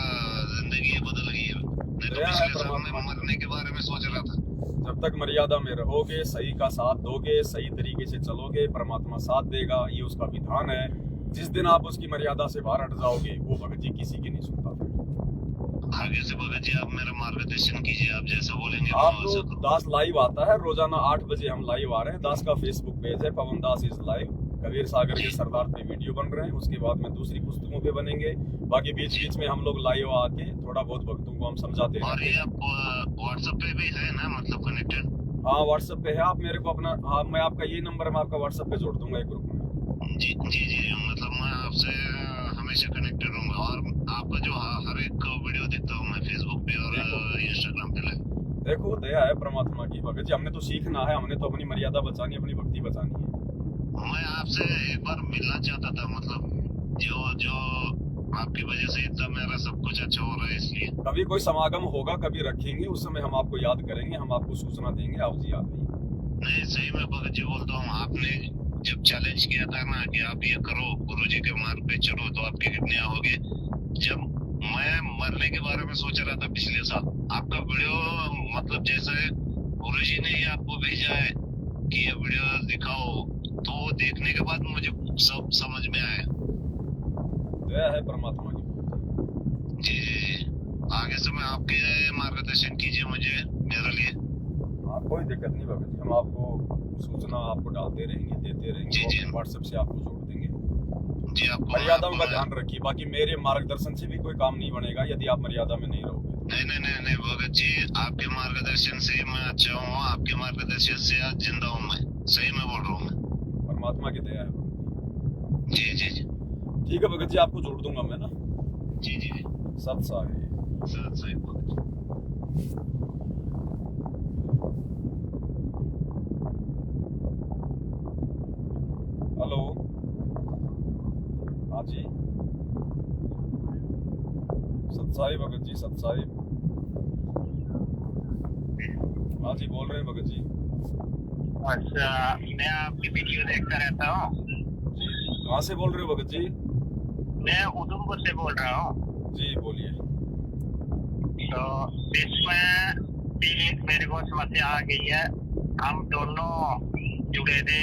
जिंदगी बदल गई है। मैं तो पिछले साल में मरने के बारे में सोच रहा था। जब तक मर्यादा में रहोगे, सही का साथ दोगे, सही तरीके से चलोगे, परमात्मा साथ देगा, ये उसका विधान है। जिस दिन आप उसकी मर्यादा से बाहर हट जाओगे, वो भगत जी किसी की नहीं सुनता। आगे से भगत जी आप मेरा मार्गदर्शन कीजिए, आप जैसा बोलेंगे। आपको दास लाइव आता है रोजाना 8 बजे, हम लाइव आ रहे हैं। दास का फेसबुक पेज है पवन दास इज लाइव। कबीर सागर के सरदार पे वीडियो बन रहे हैं, उसके बाद में दूसरी पुस्तकों पे बनेंगे। बाकी बीच बीच में हम लोग लाइव आके थोड़ा बहुत भक्तों को हम समझाते हैं। और ये आप व्हाट्सएप पे भी है ना, मतलब कनेक्टेड? हाँ व्हाट्सएप पे है, आप मेरे को अपना, हाँ मैं आपका यही नंबर मैं आपका व्हाट्सएप पे जोड़ दूंगा एक ग्रुप में। जी जी जी, मतलब मैं आपसे हमेशा कनेक्टेड रहूंगा, और आपका जो हर एक वीडियो देखता हूँ मैं फेसबुक पे और इंस्टाग्राम पे लाइव। देखो दया है परमात्मा की भगत जी, हमने तो सीखना है, हमने तो अपनी मर्यादा बचानी, अपनी भक्ति बचानी है। मैं आपसे एक बार मिलना चाहता था, मतलब जो जो आपकी वजह से इतना मेरा सब कुछ अच्छा हो रहा है, इसलिए। कभी कोई समागम होगा, कभी रखेंगे, उस समय हम आपको याद करेंगे, हम आपको सूचना देंगे, आप जी याद आइए। नहीं सही में भगत जी बोलता हूँ, आपने जब चैलेंज किया था ना कि आप ये करो, गुरुजी के मार्ग पे चलो तो आपके कितने आओगे, जब मैं मरने के बारे में सोच रहा था पिछले साल, आपका वीडियो मतलब जैसे गुरुजी ने ही आपको भेजा है कि ये वीडियो दिखाओ, तो देखने के बाद मुझे सब समझ में आया। दया है परमात्मा की। जी, आगे से मैं आपके मार्गदर्शन कीजिए मुझे, मेरे लिए। हाँ कोई दिक्कत नहीं भगत जी, हम आपको सूचना आपको डालते रहेंगे, देते जी, रहेंगे, जी। व्हाट्सएप से आपको जोड़ देंगे। जी, आपको मर्यादाओं का ध्यान रखिए, बाकी मेरे मार्गदर्शन से भी कोई काम नहीं बनेगा यदि आप मर्यादा में नहीं रहोगे। नहीं नहीं नहीं नहीं भगत जी, आपके मार्गदर्शन से मैं अच्छा हूँ, आपके मार्गदर्शन से आज जिंदा हूँ मैं, सही में बोल रहा हूँ मैं। परमात्मा की दया है भगत जी जी जी जी। ठीक है भगत जी, आपको जोड़ दूंगा मैं ना। जी जी जी, सत साई। सही भगत जी। हेलो, हाँ जी, सत्साई भगत जी, सत्साई। हाँ जी बोल रहे हैं भगत जी। अच्छा, मैं आपकी वीडियो देखता रहता हूँ। जी कहाँ से बोल रहे हो भगत जी? मैं उधमपुर से बोल रहा हूँ। जी बोलिए। तो इसमें भी मेरे को समस्या आ गई है, हम दोनों जुड़े थे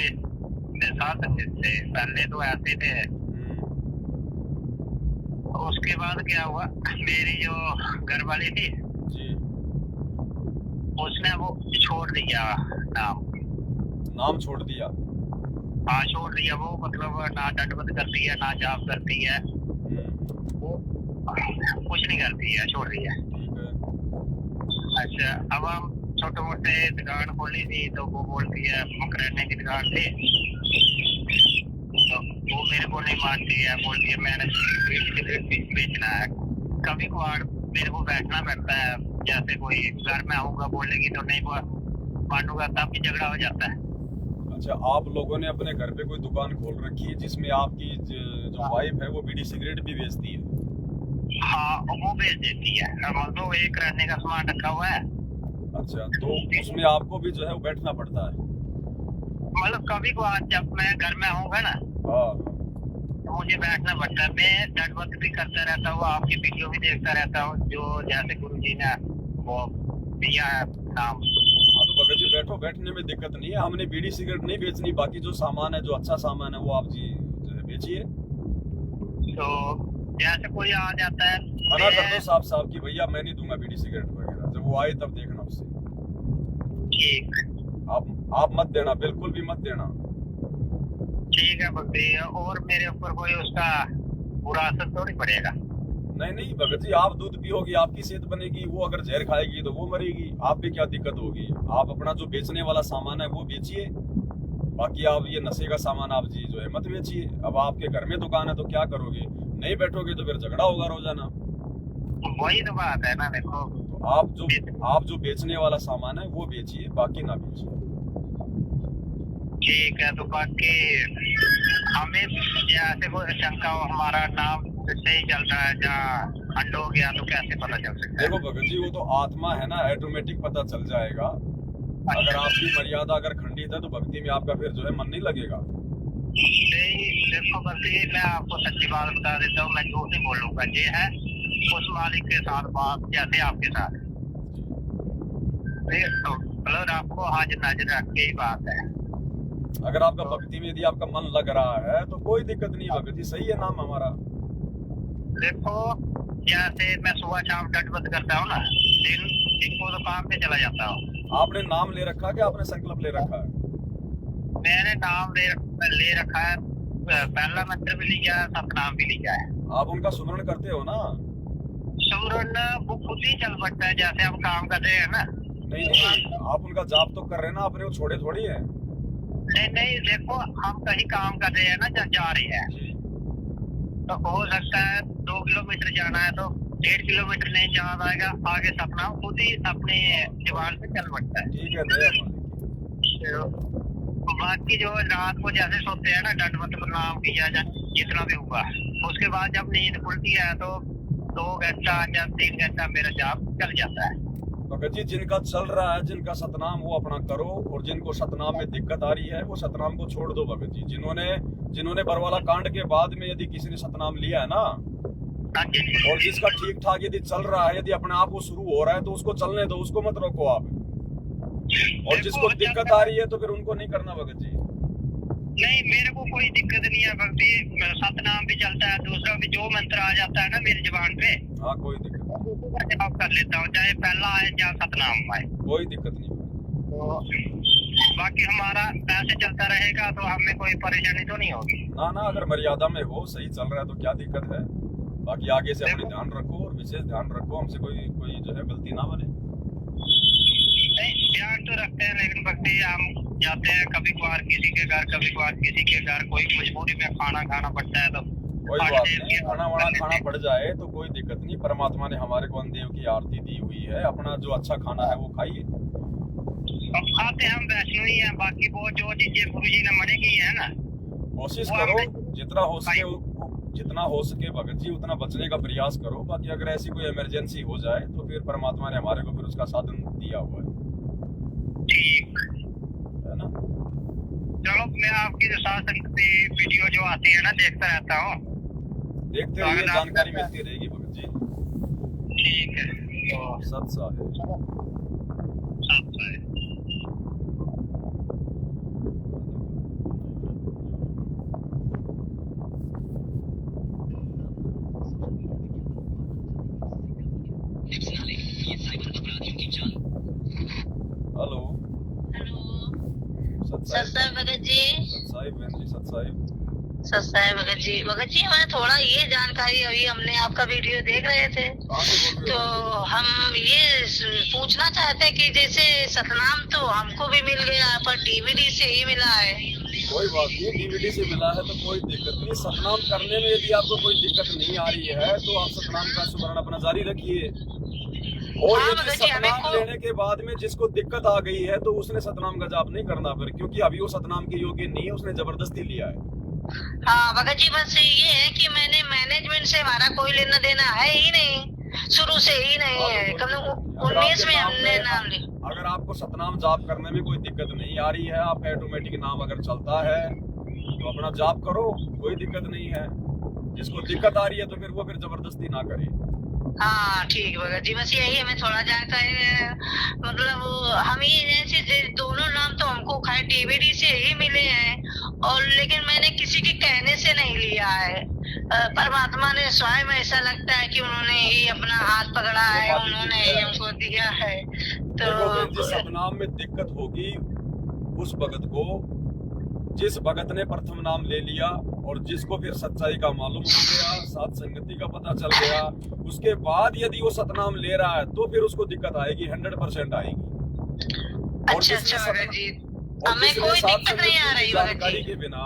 साथ से, पहले तो ऐसे थे, उसके बाद क्या हुआ, मेरी जो घर वाली थी जी, उसने वो छोड़ दिया नाम छोड़ दिया। हाँ छोड़ दिया, वो मतलब ना दंडवत करती है ना जाप करती है, वो कुछ नहीं करती है, छोड़ दिया। ठीक है। अच्छा, अब हम छोटे मोटे दुकान खोली थी तो वो बोलती है किराने की दुकान थी, तो वो मेरे को नहीं मानती है, बोलती है मैंने बेचना है। कभी कभार मेरे को बैठना पड़ता है, जैसे कोई घर में आऊंगा बोलेगी तो नहीं मानूंगा, तब भी झगड़ा हो जाता है। अच्छा, आप लोगों ने अपने घर पे कोई दुकान खोल रखी है जिसमें आपकी जो वाइफ है वो बीड़ी सिगरेट भी बेचती है? हाँ वो बेच देती है, अब तो एक रहने का सामान रखा हुआ है। अच्छा, तो उसमें आपको भी जो है वो बैठना पड़ता है? मतलब कभी कभार जब मैं घर में आऊंगा ना हाँ, तो मुझे बैठना पड़ता है, मैं दंडवत भी करता रहता हूँ, आपकी वीडियो भी देखता रहता हूँ, जो जैसे गुरुजी ने वो दिया है नाम। हाँ तो भगत जी बैठो, बैठने में दिक्कत नहीं है, हमने बीड़ी सिगरेट नहीं बेचनी, बाकी जो सामान है, जो अच्छा सामान है वो आप जी जो है बेचिए। तो जैसे कोई आ जाता है, मना कर दो साफ साफ कि भैया मैं नहीं दूंगा बीड़ी सिगरेट वगैरह, जब वो आए तब देखना उससे। ठीक, आप मत देना, बिल्कुल भी मत देना। ठीक है भक्ति, और मेरे ऊपर कोई उसका बुरा असर तो नहीं पड़ेगा? नहीं नहीं भगत जी, आप दूध पियोगी, आपकी सेहत बनेगी, वो अगर जहर खाएगी तो वो मरेगी, आप पे क्या दिक्कत होगी? आप अपना जो बेचने वाला सामान है वो बेचिए, बाकी आप ये नशे का सामान आप जी जो है मत बेचिए। अब आपके घर में दुकान है तो क्या करोगे? नहीं बैठोगे तो फिर झगड़ा होगा रोजाना। वही तो बात है ना, देखो तो आप जो बेचने वाला सामान है वो बेचिए, बाकी ना बेचिए। ठीक है, तो बाकी हमें जैसे कोई शंका हो, हमारा नाम सही चल रहा है जहाँ खंड हो गया, तो कैसे पता चल सकता है? देखो भगत जी, वो तो आत्मा है ना, ऑटोमेटिक पता चल जाएगा। अगर आपकी मर्यादा अगर खंडित है तो भक्ति में आपका फिर जो है मन नहीं लगेगा। नहीं देखो भक्ति, मैं आपको सच्ची बात बता देता हूँ, मैं झूठ नहीं बोलूंगा, ये है उस मालिक के साथ बात जैसे आपके साथ, तो मतलब आपको हाजिर नाजिर रख के ही बात है। अगर आपका भक्ति में यदि आपका मन लग रहा है तो कोई दिक्कत नहीं भगत जी, सही है नाम हमारा। देखो जैसे मैं सुबह शाम दंडवत करता हूँ ना, दिन को तो काम पे चला जाता हूँ। आपने नाम ले रखा है कि आपने संकल्प ले रखा है? मैंने नाम ले रखा है, पहला मंत्र भी लिया है, सतनाम भी लिया है। आप उनका सुमरण करते हो ना? सुमरन वो खुद ही चल पड़ता है, जैसे हम काम कर रहे हैं ना। नहीं नहीं, आप उनका जॉब तो कर रहे हैं ना, आपने वो छोड़े थोड़ी है। नहीं नहीं, देखो हम कहीं काम कर रहे हैं ना, जब जा रहे हैं जी तो हो सकता है 2 किलोमीटर जाना है तो 1.5 किलोमीटर नहीं जा पाएगा, आगे सपना खुद ही अपने दीवार पे चल पड़ता है। ठीक है, दया मालिक। तो बाकी जो रात को जैसे सोते हैं ना, डंड मतलब नाम की या जितना भी हुआ, उसके बाद जब नींद खुलती है तो 2 घंटा या 3 घंटा मेरा जॉब चल जाता है। भगत जी, जिनका चल रहा है, जिनका सतनाम, वो अपना करो, और जिनको सतनाम में दिक्कत आ रही है वो सतनाम को छोड़ दो भगत जी। जिन्होंने बरवाला कांड के बाद में यदि किसी ने सतनाम लिया है ना, हाँ जी। और जिसका ठीक ठाक यदि चल रहा है, यदि अपने आप वो शुरू हो रहा है, तो उसको चलने दो, उसको मत रोको आप। और जिसको दिक्कत आ रही है तो फिर उनको नहीं करना भगत जी। नहीं, मेरे को कोई दिक्कत नहीं है भक्ति, सतनाम भी चलता है, दूसरा भी जो मंत्र आ जाता है ना मेरी जुबान पे, हाँ, कोई दिक्कत नहीं, मैं जवाब कर लेता हूँ, चाहे पहला आए या सतनाम आए। कोई दिक्कत नहीं। तो बाकी हमारा ऐसे चलता रहेगा तो हमें कोई परेशानी तो नहीं होगी ना ना, अगर मर्यादा में हो, सही चल रहा है तो क्या दिक्कत है। बाकी आगे से अपने ध्यान रखो, और विशेष ध्यान रखो, हमसे कोई जो है गलती ना बने। नहीं, ध्यान तो रखते हैं, लेकिन भक्ति हम जाते हैं कभी कभार किसी के घर, कभी कभार किसी के घर, कोई मजबूरी में खाना खाना पड़ता है तो कोई बात नहीं, खाना वाना खाना पड़ जाए तो कोई दिक्कत नहीं। परमात्मा ने हमारे को अन्नदेव की आरती दी हुई है, अपना जो अच्छा खाना है वो खाइए। अब खाते हम वैष्णो ही हैं, बाकी वो जो चीजें गुरु जी ने मने की है ना, कोशिश करो जितना हो सके भगत जी, उतना बचने का प्रयास करो। बाकी अगर ऐसी कोई इमरजेंसी हो जाए तो फिर परमात्मा ने हमारे को फिर उसका साधन दिया हुआ है ठीक ना। चलो, मैं आपकी जो साथ वीडियो जो आती है ना देखता रहता हूँ, देखते तो हुए अगर जानकारी मिलती रहेगी भगत जी। ठीक है तो सत साहिब। सब है। हेलो, सत सत्साई भगत जी। साहिब बहन जी, सत साहिब। सत्साई भगत जी हमें थोड़ा ये जानकारी, अभी हमने आपका वीडियो देख रहे थे कहाँ से बोल तो रहे हो? हम ये पूछना चाहते हैं कि जैसे सतनाम तो हमको भी मिल गया, पर डीवीडी से ही मिला है। कोई बात नहीं, डीवीडी से मिला है तो कोई दिक्कत नहीं। सतनाम करने में यदि आपको कोई दिक्कत नहीं आ रही है तो आप सतनाम का स्मरण अपना जारी रखिए। और हाँ, यदि भगत जी, हमें सतनाम लेने के बाद में जिसको दिक्कत आ गई है तो उसने सतनाम का जाप नहीं करना फिर, क्योंकि अभी वो सतनाम के योग्य नहीं है, उसने जबरदस्ती लिया है। हाँ भगत जी, बस ये है कि मैंने मैनेजमेंट से हमारा कोई लेना देना है ही नहीं, शुरू से ही नहीं है। कम 19 में हमने नाम लिया। अगर आपको सतनाम जाप करने में कोई दिक्कत नहीं आ रही है, आप ऑटोमेटिक नाम अगर चलता है तो अपना जाप करो, कोई दिक्कत नहीं है। जिसको दिक्कत आ रही है तो फिर वो जबरदस्ती ना करे। हाँ ठीक भगत जी, बस यही हमें थोड़ा जानकारी मतलब हम ये जैसे दोनों नाम तो हमको खाली डीवीडी से ही मिले हैं, और लेकिन मैंने किसी के कहने से नहीं लिया है। परमात्मा ने स्वयं, ऐसा लगता है कि उन्होंने ही अपना हाथ पकड़ा है, उन्होंने ही हमको दिया है। देखो, जिस तो सतनाम में दिक्कत होगी उस भगत को, जिस भगत ने प्रथम नाम ले लिया और जिसको फिर सच्चाई का मालूम हो गया, साथ संगति का पता चल गया, उसके बाद यदि वो सतनाम ले रहा है तो फिर उसको दिक्कत आएगी, 100% आएगी। अच्छा भगत जी, और हमें जिसने कोई साथ दिक्कत नहीं आ संगति की रही भगत जानकारी जी। के बिना,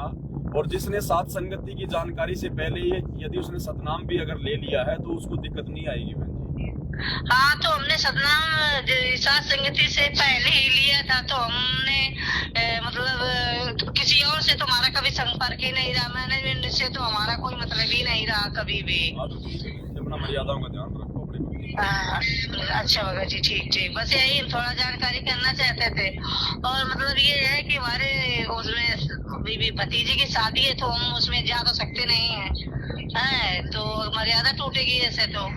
और जिसने साथ संगति की जानकारी से पहले यदि उसने सतनाम भी अगर ले लिया है तो उसको दिक्कत नहीं आएगी बहन जी। हाँ, तो हमने सतनाम साथ संगति से पहले ही लिया था, तो हमने मतलब किसी और से तो हमारा कभी संपर्क ही नहीं रहा, मैनेजमेंट से तो हमारा कोई मतलब ही नहीं रहा कभी भी। हाँ, तो ठीक है, अपना मर्यादाओं का ध्यान रखो अपनी भक्ति। अच्छा भगत जी, ठीक ठीक, बस यही हम थोड़ा जानकारी करना चाहते थे। और मतलब ये है कि हमारे उसमें बीवी भतीजी की शादी है, तो हम उसमें जा तो सकते नहीं है, तो मर्यादा टूटेगी ऐसे तो।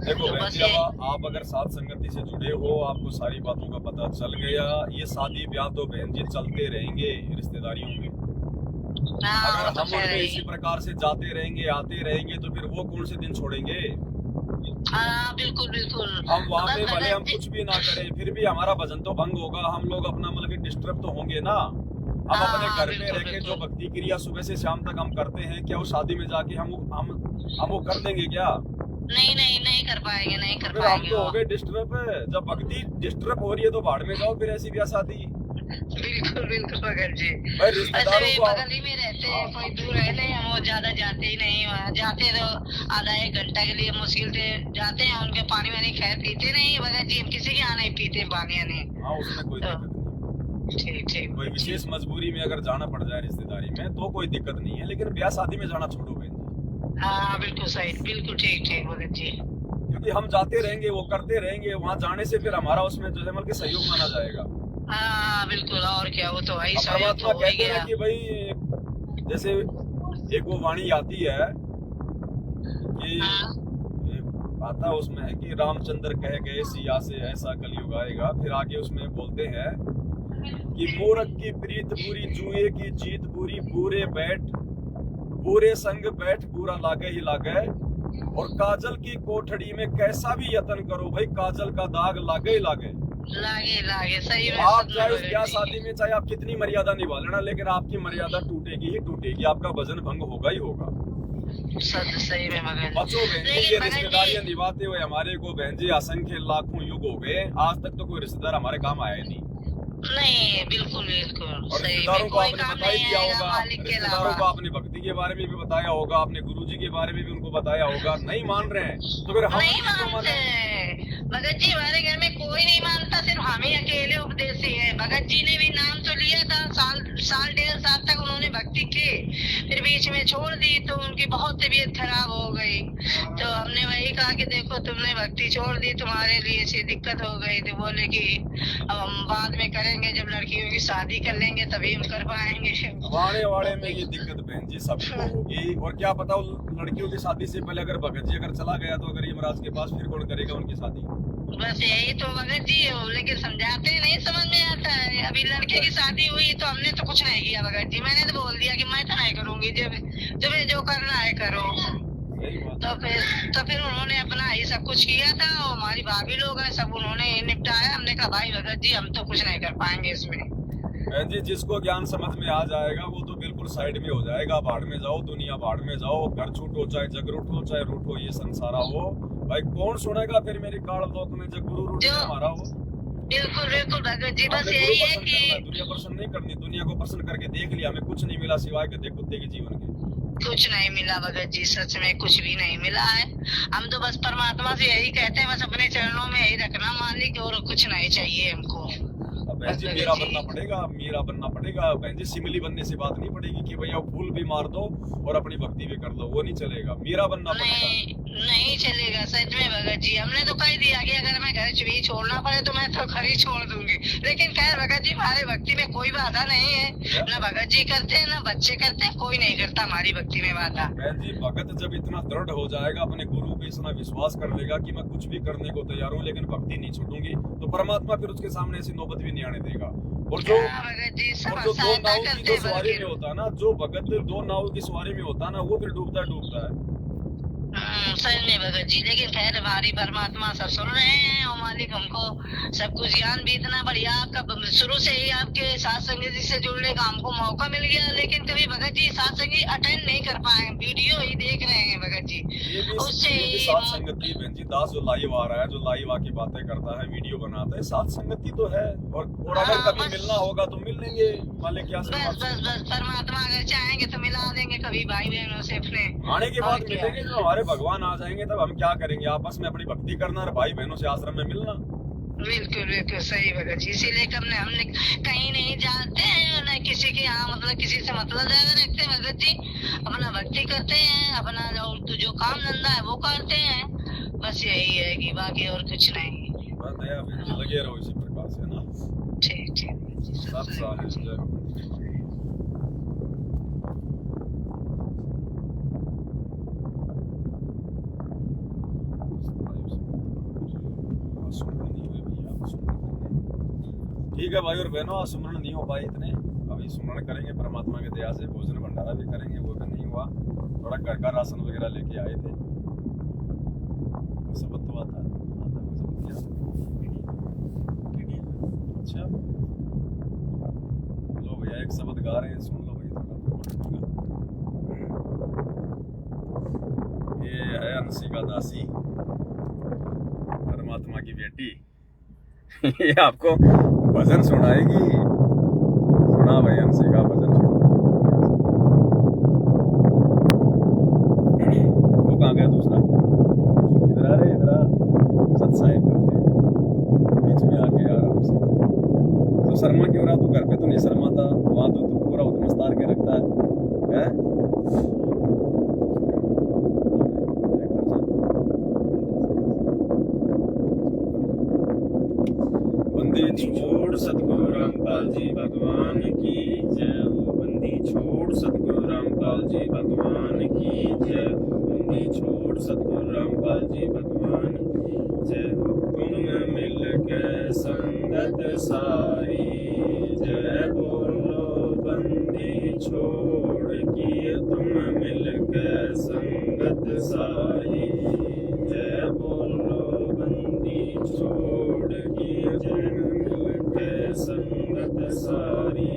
देखो तो बहन बस जी, आप अगर साथ संगति से जुड़े हो, आपको सारी बातों का पता चल गया, ये शादी ब्याह तो बहन जी चलते रहेंगे रिश्तेदारियों में। अगर हम उनमें इसी प्रकार से जाते रहेंगे, आते रहेंगे, तो फिर वो कौन से दिन छोड़ेंगे। हाँ बिल्कुल बिल्कुल, हम वहाँ पे भले हम कुछ भी ना करें, फिर भी हमारा भजन तो भंग होगा, हम लोग अपना मतलब डिस्टर्ब तो होंगे ना। हम अपने घर में रह के जो भक्ति क्रिया सुबह से शाम तक हम करते हैं, क्या वो शादी में जाके हम वो कर देंगे क्या? नहीं नहीं नहीं कर पाएंगे, नहीं कर फिर हम पाएंगे तो वो। हो गए डिस्टर्ब। जब भक्ति डिस्टर्ब हो रही है तो भाड़ में जाओ फिर ऐसी ब्याह शादी। बिल्कुल बिल्कुल भगत जी। भाई वैसे रिश्तेदारों भी को बगल ही में रहते हैं, कोई दूर है नहीं, हम वो ज्यादा जाते ही नहीं। वहाँ जाते तो आधा एक घंटा के लिए मुश्किल से जाते हैं, उनके पानी वानी खैर पीते नहीं भगत जी, हम किसी के यहाँ नहीं पीते पानी नहीं। हाँ उसमें कोई दिक्कत नहीं। ठीक ठीक। कोई विशेष मजबूरी में अगर जाना पड़ जाए रिश्तेदारी में तो कोई दिक्कत नहीं है, लेकिन ब्याह शादी में जाना छोड़ो बहन जी। हाँ बिल्कुल सही, बिल्कुल ठीक ठीक भगत जी। क्योंकि हम जाते रहेंगे, वो करते रहेंगे, वहाँ जाने से फिर हमारा उसमें जो है मतलब कि सहयोग माना जाएगा। हाँ बिल्कुल, और क्या, वो तो वही अब सहयोग परमात्मा तो हो ही कहते हैं गया। कि भाई जैसे एक वो वाणी आती है कि हाँ आता उसमें है कि रामचंद्र कह गए सिया से ऐसा कलयुग आएगा। फिर आगे उसमें बोलते हैं कि मूर्ख की प्रीत बुरी, जुए की जीत बुरी, बुरे संग बैठ बुरा लागे ही लागे। और काजल की कोठड़ी में कैसा भी यत्न करो भाई, काजल का दाग लागे ही लागे। लागे लागे, सही में आप सच चाहे में उस ब्याह भगत जी। शादी में चाहे आप कितनी मर्यादा निभा लेना, लेकिन आपकी मर्यादा टूटेगी ही टूटेगी, आपका वजन भंग होगा ही होगा। सच सही में भगत जी। बच्चों बहन जी, लेकिन ये भगत रिश्तेदारियां जी, निभाते हुए हमारे को बहन जी असंख्य लाखों युग हो गए, आज तक तो कोई रिश्तेदार हमारे काम आया ही नहीं। नहीं बिल्कुल बिल्कुल और सही रिश्तेदारों में, को कोई आपने काम बता ही नहीं दिया आएगा होगा, मालिक के रिश्तेदारों को अलावा। आपने भक्ति के बारे में भी बताया होगा, आपने गुरु जी के बारे में भी उनको बताया होगा। नहीं मान रहे हैं तो फिर हम नहीं किसको मानते माने? भगत जी, हमारे घर में कोई नहीं मानता, सिर्फ हम ही अकेले उपदेशी है। भगत जी ने भी नाम तो लिया था, साल डेढ़ साल तक उन्होंने भक्ति की, फिर बीच में छोड़ दी तो उनकी बहुत तबीयत खराब हो गई। तो हमने वही कहा कि देखो तुमने भक्ति छोड़ दी, तुम्हारे लिए ऐसी दिक्कत हो गई। तो बोले कि अब हम बाद में करेंगे, जब लड़कियों की शादी कर लेंगे तभी हम कर पाएंगे। वाड़े वाड़े में ये दिक्कत बहन जी सबको होगी। और क्या पता लड़कियों की शादी से पहले अगर भगत जी अगर चला गया तो अगर यमराज के पास, फिर कौन करेगा उनकी शादी? बस यही तो भगत जी हो, लेकिन समझाते नहीं, समझ में आता है। अभी लड़के की शादी हुई तो हमने तो कुछ नहीं किया भगत जी, मैंने तो बोल दिया कि मैं तो नहीं करूंगी, जब तुम्हें जो करना है करो। सही बात है। तो फिर उन्होंने अपना ही सब कुछ किया था, और हमारी भाभी लोग हैं सब उन्होंने निपटाया। हमने कहा भाई भगत जी हम तो कुछ नहीं कर पाएंगे इसमें। बहन जी जिसको ज्ञान समझ में आ जाएगा वो तो बिल्कुल साइड में हो जाएगा। भाड़ में जाओ, दुनिया भाड़ में जाओ, घर छूटो चाहे जग रूठो, चाहे रूठो ये संसारा हो। भाई कौन सुनेगा फिर मेरी काल लोक में जब गुरु रूठ जो- हमारा हो। बिल्कुल बिल्कुल भगत जी, बस हमने यही है गुरु प्रसन्न करना है, कि दुनिया प्रसन्न नहीं करनी। दुनिया को प्रसन्न करके देख लिया, हमें कुछ नहीं मिला सिवाय गधे कुत्ते के जीवन के। कुछ नहीं मिला भगत जी, सच में कुछ भी नहीं मिला है। हम तो बस परमात्मा से यही कहते हैं, बस अपने चरणों में यही रखना मालिक, और कुछ नहीं चाहिए हमको। अब बहन जी मेरा बनना पड़ेगा, मेरा बनना पड़ेगा। बहन जी सिमली बनने से बात नहीं पड़ेगी कि भैया फूल भी मार दो और अपनी भक्ति भी कर लो, वो नहीं चलेगा। मेरा बनना पड़ेगा। नहीं चलेगा सच में भगत जी। हमने तो कह दिया कि अगर मैं घर भी छोड़ना पड़े तो मैं तो घर ही छोड़ दूंगी। लेकिन खैर भगत जी हमारे भक्ति में कोई बाधा नहीं है, ना भगत जी करते हैं ना बच्चे करते हैं, कोई नहीं करता हमारी भक्ति में बाधा। बहन जी भगत जब इतना दृढ़ हो जाएगा, अपने गुरु पे इतना विश्वास कर लेगा कि मैं कुछ भी करने को तैयार हूँ लेकिन भक्ति नहीं छोड़ूंगी, तो परमात्मा फिर उसके सामने ऐसी नौबत भी नहीं आने देगा। और जो हाँ, भगत जी सब और जो दो सहायता नाव की करते जो हैं सवारी में बल्कि। होता है ना, जो भगत दो नाव की सवारी में होता है ना, वो फिर डूबता डूबता है। सही में भगत जी, लेकिन खैर हमारी परमात्मा सब सुन रहे हैं, और मालिक हमको सब कुछ ज्ञान भी इतना बढ़िया आपका शुरू से ही आपके साथ संगत जी से जुड़ने का हमको मौका मिल गया, लेकिन कभी भगत जी साथ संगत अटेंड नहीं कर पाए, वीडियो ही देख रहे हैं भगत जी। ये उससे भी ही साथ संगति बहन जी, दास जो लाइव आ रहा है, जो लाइव आके बातें करता है, वीडियो बनाता है, साथ संगति तो है। और अगर हाँ, कभी बस- मिलना होगा तो मिल लेंगे, मालिक क्या बस बस बस परमात्मा अगर चाहेंगे तो मिला देंगे कभी भाई बहनों से अपने। आने के और बाद क्या? मिलेंगे, जब हमारे भगवान आ जाएंगे तब हम क्या करेंगे, आपस में अपनी भक्ति करना और भाई बहनों से आश्रम में मिलना। बिल्कुल बिल्कुल सही भगत जी, इसीलिए हमने कहीं नहीं जाते हैं, न किसी के यहाँ मतलब किसी से मतलब ज्यादा रखते हैं भगत जी। अपना भक्ति करते हैं, अपना जो काम धंधा है वो करते हैं, बस यही है कि बाकी और कुछ नहीं। बस दया बहन जी, लगे रहो इसी प्रकार से ना। ठीक ठीक। सब साल जय हो। ठीक है भाई और बहनों, आज सुमरण नहीं हो पाए इतने, अभी सुमरण करेंगे परमात्मा के दया से, भोजन भंडारा भी करेंगे, वो भी नहीं हुआ। थोड़ा घर का राशन वगैरह लेके आए थे। सबक तो आता है कोई सबक? अच्छा लो भैया एक शब्द गा रहे हैं, सुन लो भैया थोड़ा। ये है हंसिका दासी परमात्मा की बेटी ये आपको भजन सुनाएगी। सुना भाई हंसिका, भजन सुना। वो कहाँ गया दूसरा? इधर आ रहे, इधर आ। सत्सांग करते बीच में आके आराम से। तो शर्मा क्यों रहा? तू घर पे तो नहीं शर्माता, वहां तो तू पूरा उतमस्तार के रखता है। बंदी छोड़ सतगुरु रामपाल जी भगवान की जय हो। बंदी छोड़ सतगुरु रामपाल जी भगवान की जय हो। बंदी छोड़ सतगुरु रामपाल जी भगवान की जय हो। तुम मिल के संगत सारी जय बोलो बंदी छोड़ की। तुम मिल के संगत सारी जय बोलो बंदी छोड़ की। जय मिल के संगत सारी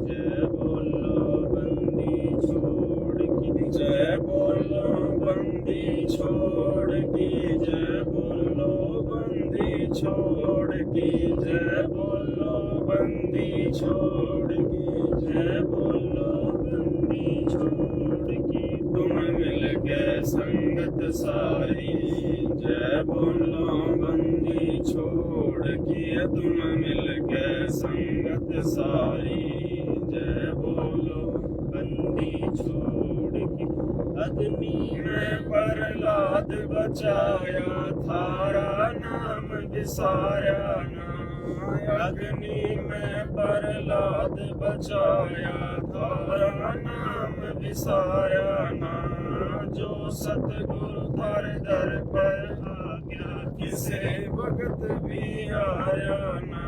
जय बोलो बंदी छोड़ की। जय बोलो बंदी छोड़ की। जय बोलो बंदी छोड़ की। जय बोलो बंदी छोड़ की। जय बोलो बंदी छोड़ की। तुम मिल के संगत सारी जय बोलो बंदी छोड़ की। तुम मिल के संगत सारी जय बोलो बंदी छोड़ की। अग्नि में प्रहलाद बचाया, थारा नाम विसारा ना। अग्नि में प्रहलाद बचाया, थारा नाम विसारा ना। जो सतगुरु थार दर पर आ गया, किसे वक्त भी आया ना।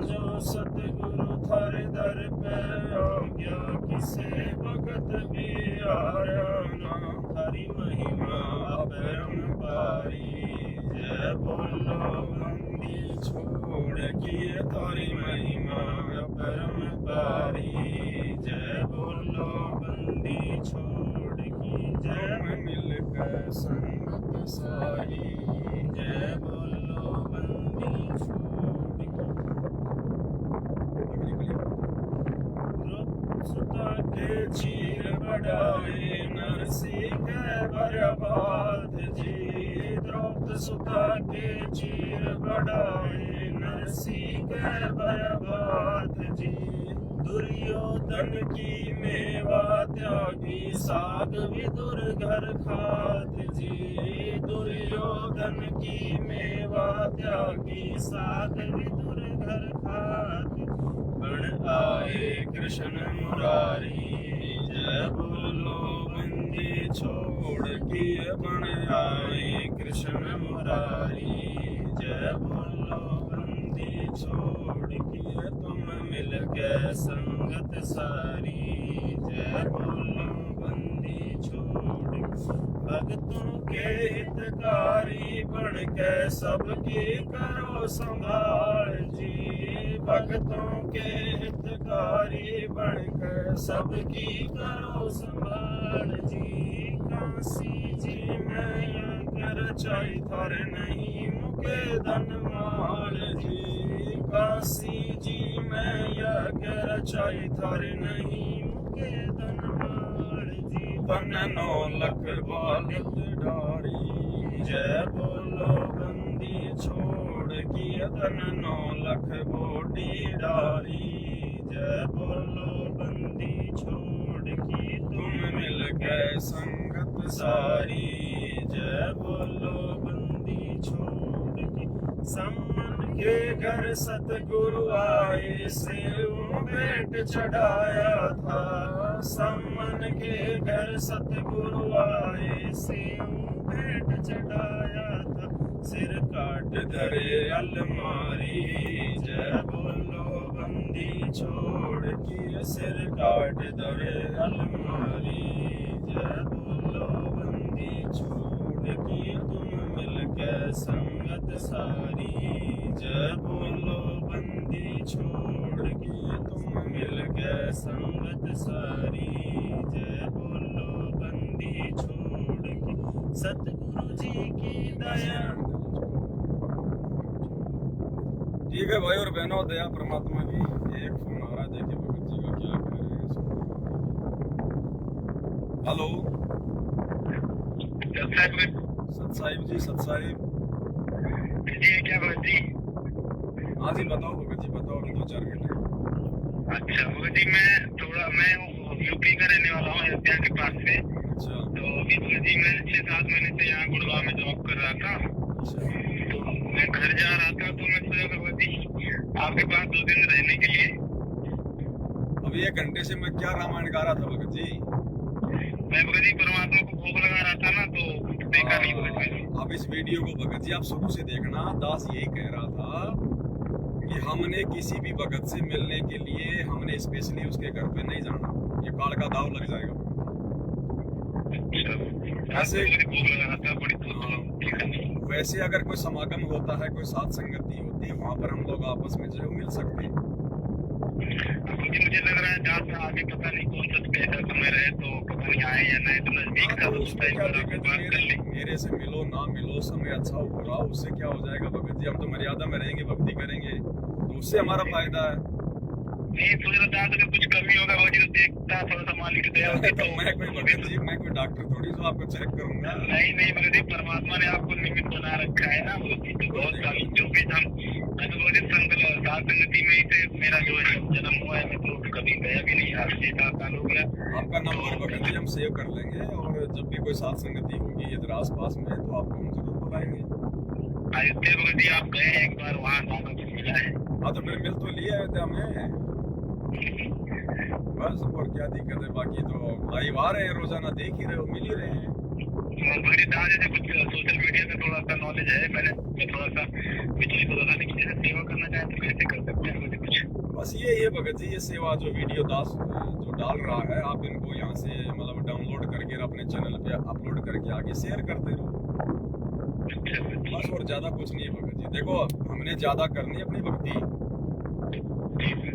जो सतगुरु थार दर पर आ गया, किसे वक्त भी आया ना। हरि महिमा अपरंपारी जय बोलो बंदी छोड़ की। तारी महिमा अपरंपारी जय बोलो बंदी छोड़ की। जय मिल कर संगत सारी जय बोलो बंदी छोड़ की। सुता के चीर बढ़ाए नरसी के बर्बाद जी। द्रौपद सुता के चीर बढ़ाए नरसी के बर्बाद जी। दुर्योधन की मेवा त्यागी, साग विदुर घर खात जी। दुर्योधन की मेवा त्यागी, साग विदुर घर खात। बण आए कृष्ण मुरारी जय बोलो बंदी छोड़ की। बण आए कृष्ण मुरारी जय बोलो बंदी छोड़ की। तुम मिल के संगत सारी जय बोलो बंदी छोड़ की। भक्तों के हितकारी बन के सबकी करो संभाल जी। भक्तों के हितकारी बनकर सबकी करो संभाल जी। काशी जी में कर चाई थार नहीं मुके धन माल जी। काशी जी में कर चाई थार नहीं मुके धन माल जी। 9 लख बालक डारी जय बोलो बंदी छोड़ की। 9 लख बोटी डारी जय बोलो बंदी छोड़ की। तुम मिल के संगत सारी जय बोलो बंदी छोड़ की। सम्मन के घर सतगुरु आए, सेव भेंट चढ़ाया था। सम्मन के घर सतगुरु आए, सेव भेंट चढ़ाया था। सिर काट धरे अलमारी जय बोलो बंदी छोड़ की। सिर काट धरे अलमारी जय बोलो बंदी छोड़ की। तुम मिल के संगत सारी जय बोलो बंदी छोड़ की। तुम मिल के संगत सारी जय बोलो बंदी छोड़ की। सतगुरु दया। ठीक है भाई और बहनों, दया परमात्मा की। एक फोन आ रहा है, देखिए भगत जी का क्या कह रहे हैं। हेलो सत साहिब जी, सत साहिब जी क्या भगत जी? हाँ जी बताओ भगत जी, बताओ, अभी 2-4 मिनट है। अच्छा भगत जी, मैं यूपी का रहने वाला हूँ, अयोध्या के पास से। अच्छा तो अभी भगत जी मैं 6-7 महीने से यहाँ गुड़गांव में जॉब कर रहा था। अच्छा तो मैं घर जा रहा था, तो मैं सोचा भगत जी आपके पास 2 दिन रहने के लिए। अभी 1 घंटे से मैं क्या रामायण गा रहा था भगत जी। मैं भगत जी परमात्मा को भोग लगा रहा था ना, तो कुछ देखा नहीं भगत जी। अब इस वीडियो को भगत जी आप शुरू से देखना। दास यही कह रहा था कि हमने किसी भी भगत से मिलने के लिए हमने स्पेशली उसके घर पे नहीं जाना, ये काल का दाव लग जाएगा। ऐसे भोग लगा रहा था, बड़ी देखा नहीं। वैसे अगर कोई समागम होता है, कोई साथ संगति होती है, वहाँ पर हम लोग आपस में जो है मिल सकते हैं। मुझे लग रहा है जहाँ से आगे पता नहीं कौन सा कैसा समय रहे, तो पता नहीं आए या नहीं, तो नजदीक था तो उसमें क्या दिक्कत है, मेरे से मिलो ना मिलो, समय अच्छा हो रहा, उससे क्या हो जाएगा भगत जी। हम तो मर्यादा में रहेंगे, भक्ति करेंगे, तो उससे हमारा फायदा है। नहीं सोच रहा था अगर कुछ कमी होगा वो जी तो देखता, थोड़ा सा मालिक दया होती तो मैं कोई भगत जी, मैं कोई डॉक्टर थोड़ी जो आपको चेक करूंगा। नहीं भगत जी, परमात्मा ने आपको निमित्त बना रखा है ना भगत जी। तो बहुत सारी जो भी हम भगत जी साथ संगति में ही से मेरा जो है जन्म हुआ है। मैं तो कभी गया भी नहीं, आज 6-7 साल हो गया। आपका नंबर भगत जी हम सेव कर लेंगे, और जब भी कोई साथ संगति होगी इधर आस पास में तो आपको हम जरूर बुलाएंगे। अयोध्या भगत जी आप गए एक बार, वहाँ जाना कुछ मिला है? हाँ तो फिर मिल तो लिया अयोध्या में, बस और क्या दिक्कत है। बाकी तो लाइव आ रहे हैं, रोजाना देख ही रहे हो, मिल ही रहे हैं। बड़ी जैसे कुछ सोशल मीडिया का थोड़ा सा नॉलेज है, मैंने थोड़ा सा विचलित हो रहा था कि जैसे सेवा करना चाहे तो कैसे कर सकते हैं मुझे कुछ। बस ये भगत जी, ये सेवा जो वीडियो दास जो डाल रहा है, आप इनको यहाँ से मतलब डाउनलोड करके अपने चैनल पे अपलोड करके आगे शेयर करते रहो, बस और ज्यादा कुछ नहीं है भगत जी। देखो हमने ज्यादा करनी है अपनी भक्ति।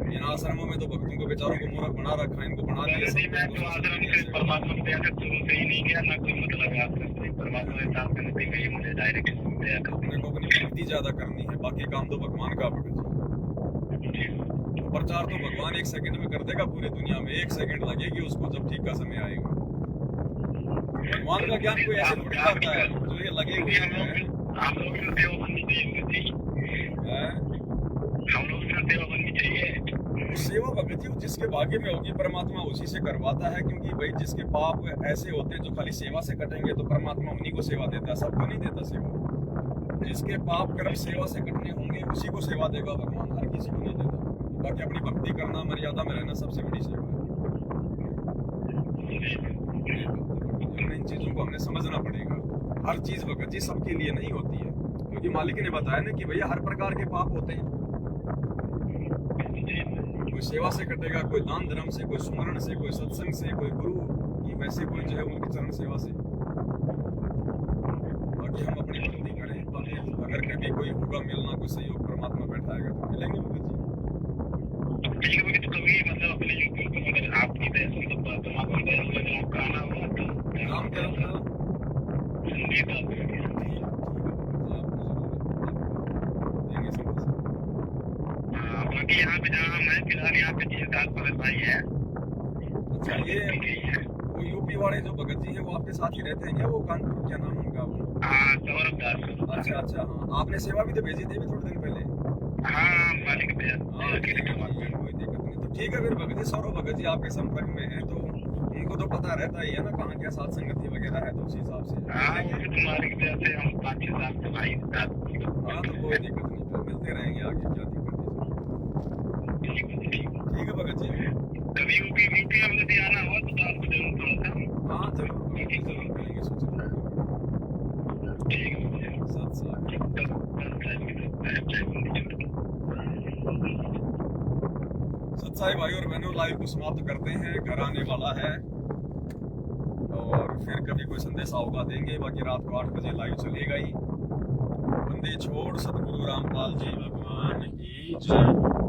इन आश्रमों में तो भक्तों को बेचारों को मूर्ख बना रखा है, इनको बना दिया सब। मैं तो आश्रम से परमात्मा के दया से शुरू से ही नहीं गया, ना कोई मतलब है आश्रम से। परमात्मा के साथ में नहीं गई, मुझे डायरेक्शन दिया। अपने को अपनी भक्ति ज्यादा करनी है, बाकी काम तो भगवान का भगत जी। प्रचार तो भगवान 1 सेकंड में कर देगा पूरी दुनिया में, 1 सेकंड लगेगी उसको जब ठीक का समय आएगा। भगवान का ज्ञान कोई ऐसे थोड़ी करता है जो ये लगेगी। हम लोग की सेवा बननी चाहिए, हम लोग की सेवा बननी चाहिए। सेवा भगत जी जिसके भाग्य में होगी, परमात्मा उसी से करवाता है। क्योंकि भाई जिसके पाप ऐसे होते हैं जो खाली सेवा से कटेंगे, तो परमात्मा उन्हीं को सेवा देता है, सबको नहीं देता सेवा। जिसके पाप कर्म सेवा से कटने होंगे उसी को सेवा देगा भगवान, हर किसी को नहीं देता। बाकी अपनी भक्ति करना, मर्यादा में रहना सबसे बड़ी सेवा है। इन चीजों को हमने समझना पड़ेगा। हर चीज भगत जी सबके लिए नहीं होती है, क्योंकि मालिक ने बताया ना कि भैया हर प्रकार के पाप होते हैं। कोई सेवा से कटेगा, कोई दान धर्म से, कोई सुमरण से, कोई सत्संग से, कोई गुरु की वैसे कोई जो है उनकी चरण सेवा से। बाकी हम अपनी भक्ति करें, बाकी अगर कभी कोई होगा मिलना, कोई सहयोग परमात्मा बैठाएगा तो मिलेंगे भगत जी। कभी मतलब अपने यूट्यूब पर अगर आपकी दया से मतलब परमात्मा दया से अगर आपका आना हुआ तो नाम क्या था? संगीत। बाकी यहाँ पे जहाँ हम हैं फिलहाल यहाँ पे 6-7 बड़े भाई है। अच्छा ये वो यूपी वाले जो भगत जी हैं वो आपके साथ ही रहते हैं क्या? वो कानपुर, क्या नाम उनका वो? हाँ सौरभ दास। अच्छा अच्छा, हाँ आपने सेवा भी तो भेजी थी भी थोड़े दिन पहले। हाँ मालिक कोई दिक्कत नहीं। तो ठीक है फिर भगत जी, सौरभ भगत जी आपके संपर्क में है तो उनको तो पता रहता ही है ना कहाँ क्या साथ संगति वगैरह है, तो उसी हिसाब से। हाँ तो मालिक जैसे हम 5-6 साल से भाई हाँ तो कोई दिक्कत नहीं, फिर मिलते रहेंगे आगे, क्या दिक्कत है। ठीक है भगत जी, कभी यूपी में मुझे आना हुआ तो बात जरूर थोड़ा सा। हाँ जरूर जरूर करेंगे, सोचते हैं। सत साई भाई और बहनों, लाइव को समाप्त करते हैं, घर आने वाला है और फिर कभी कोई संदेश होगा देंगे। बाकी रात को 8 बजे लाइव चलेगा ही। बंदी छोड़ सतगुरु रामपाल जी भगवान की जय।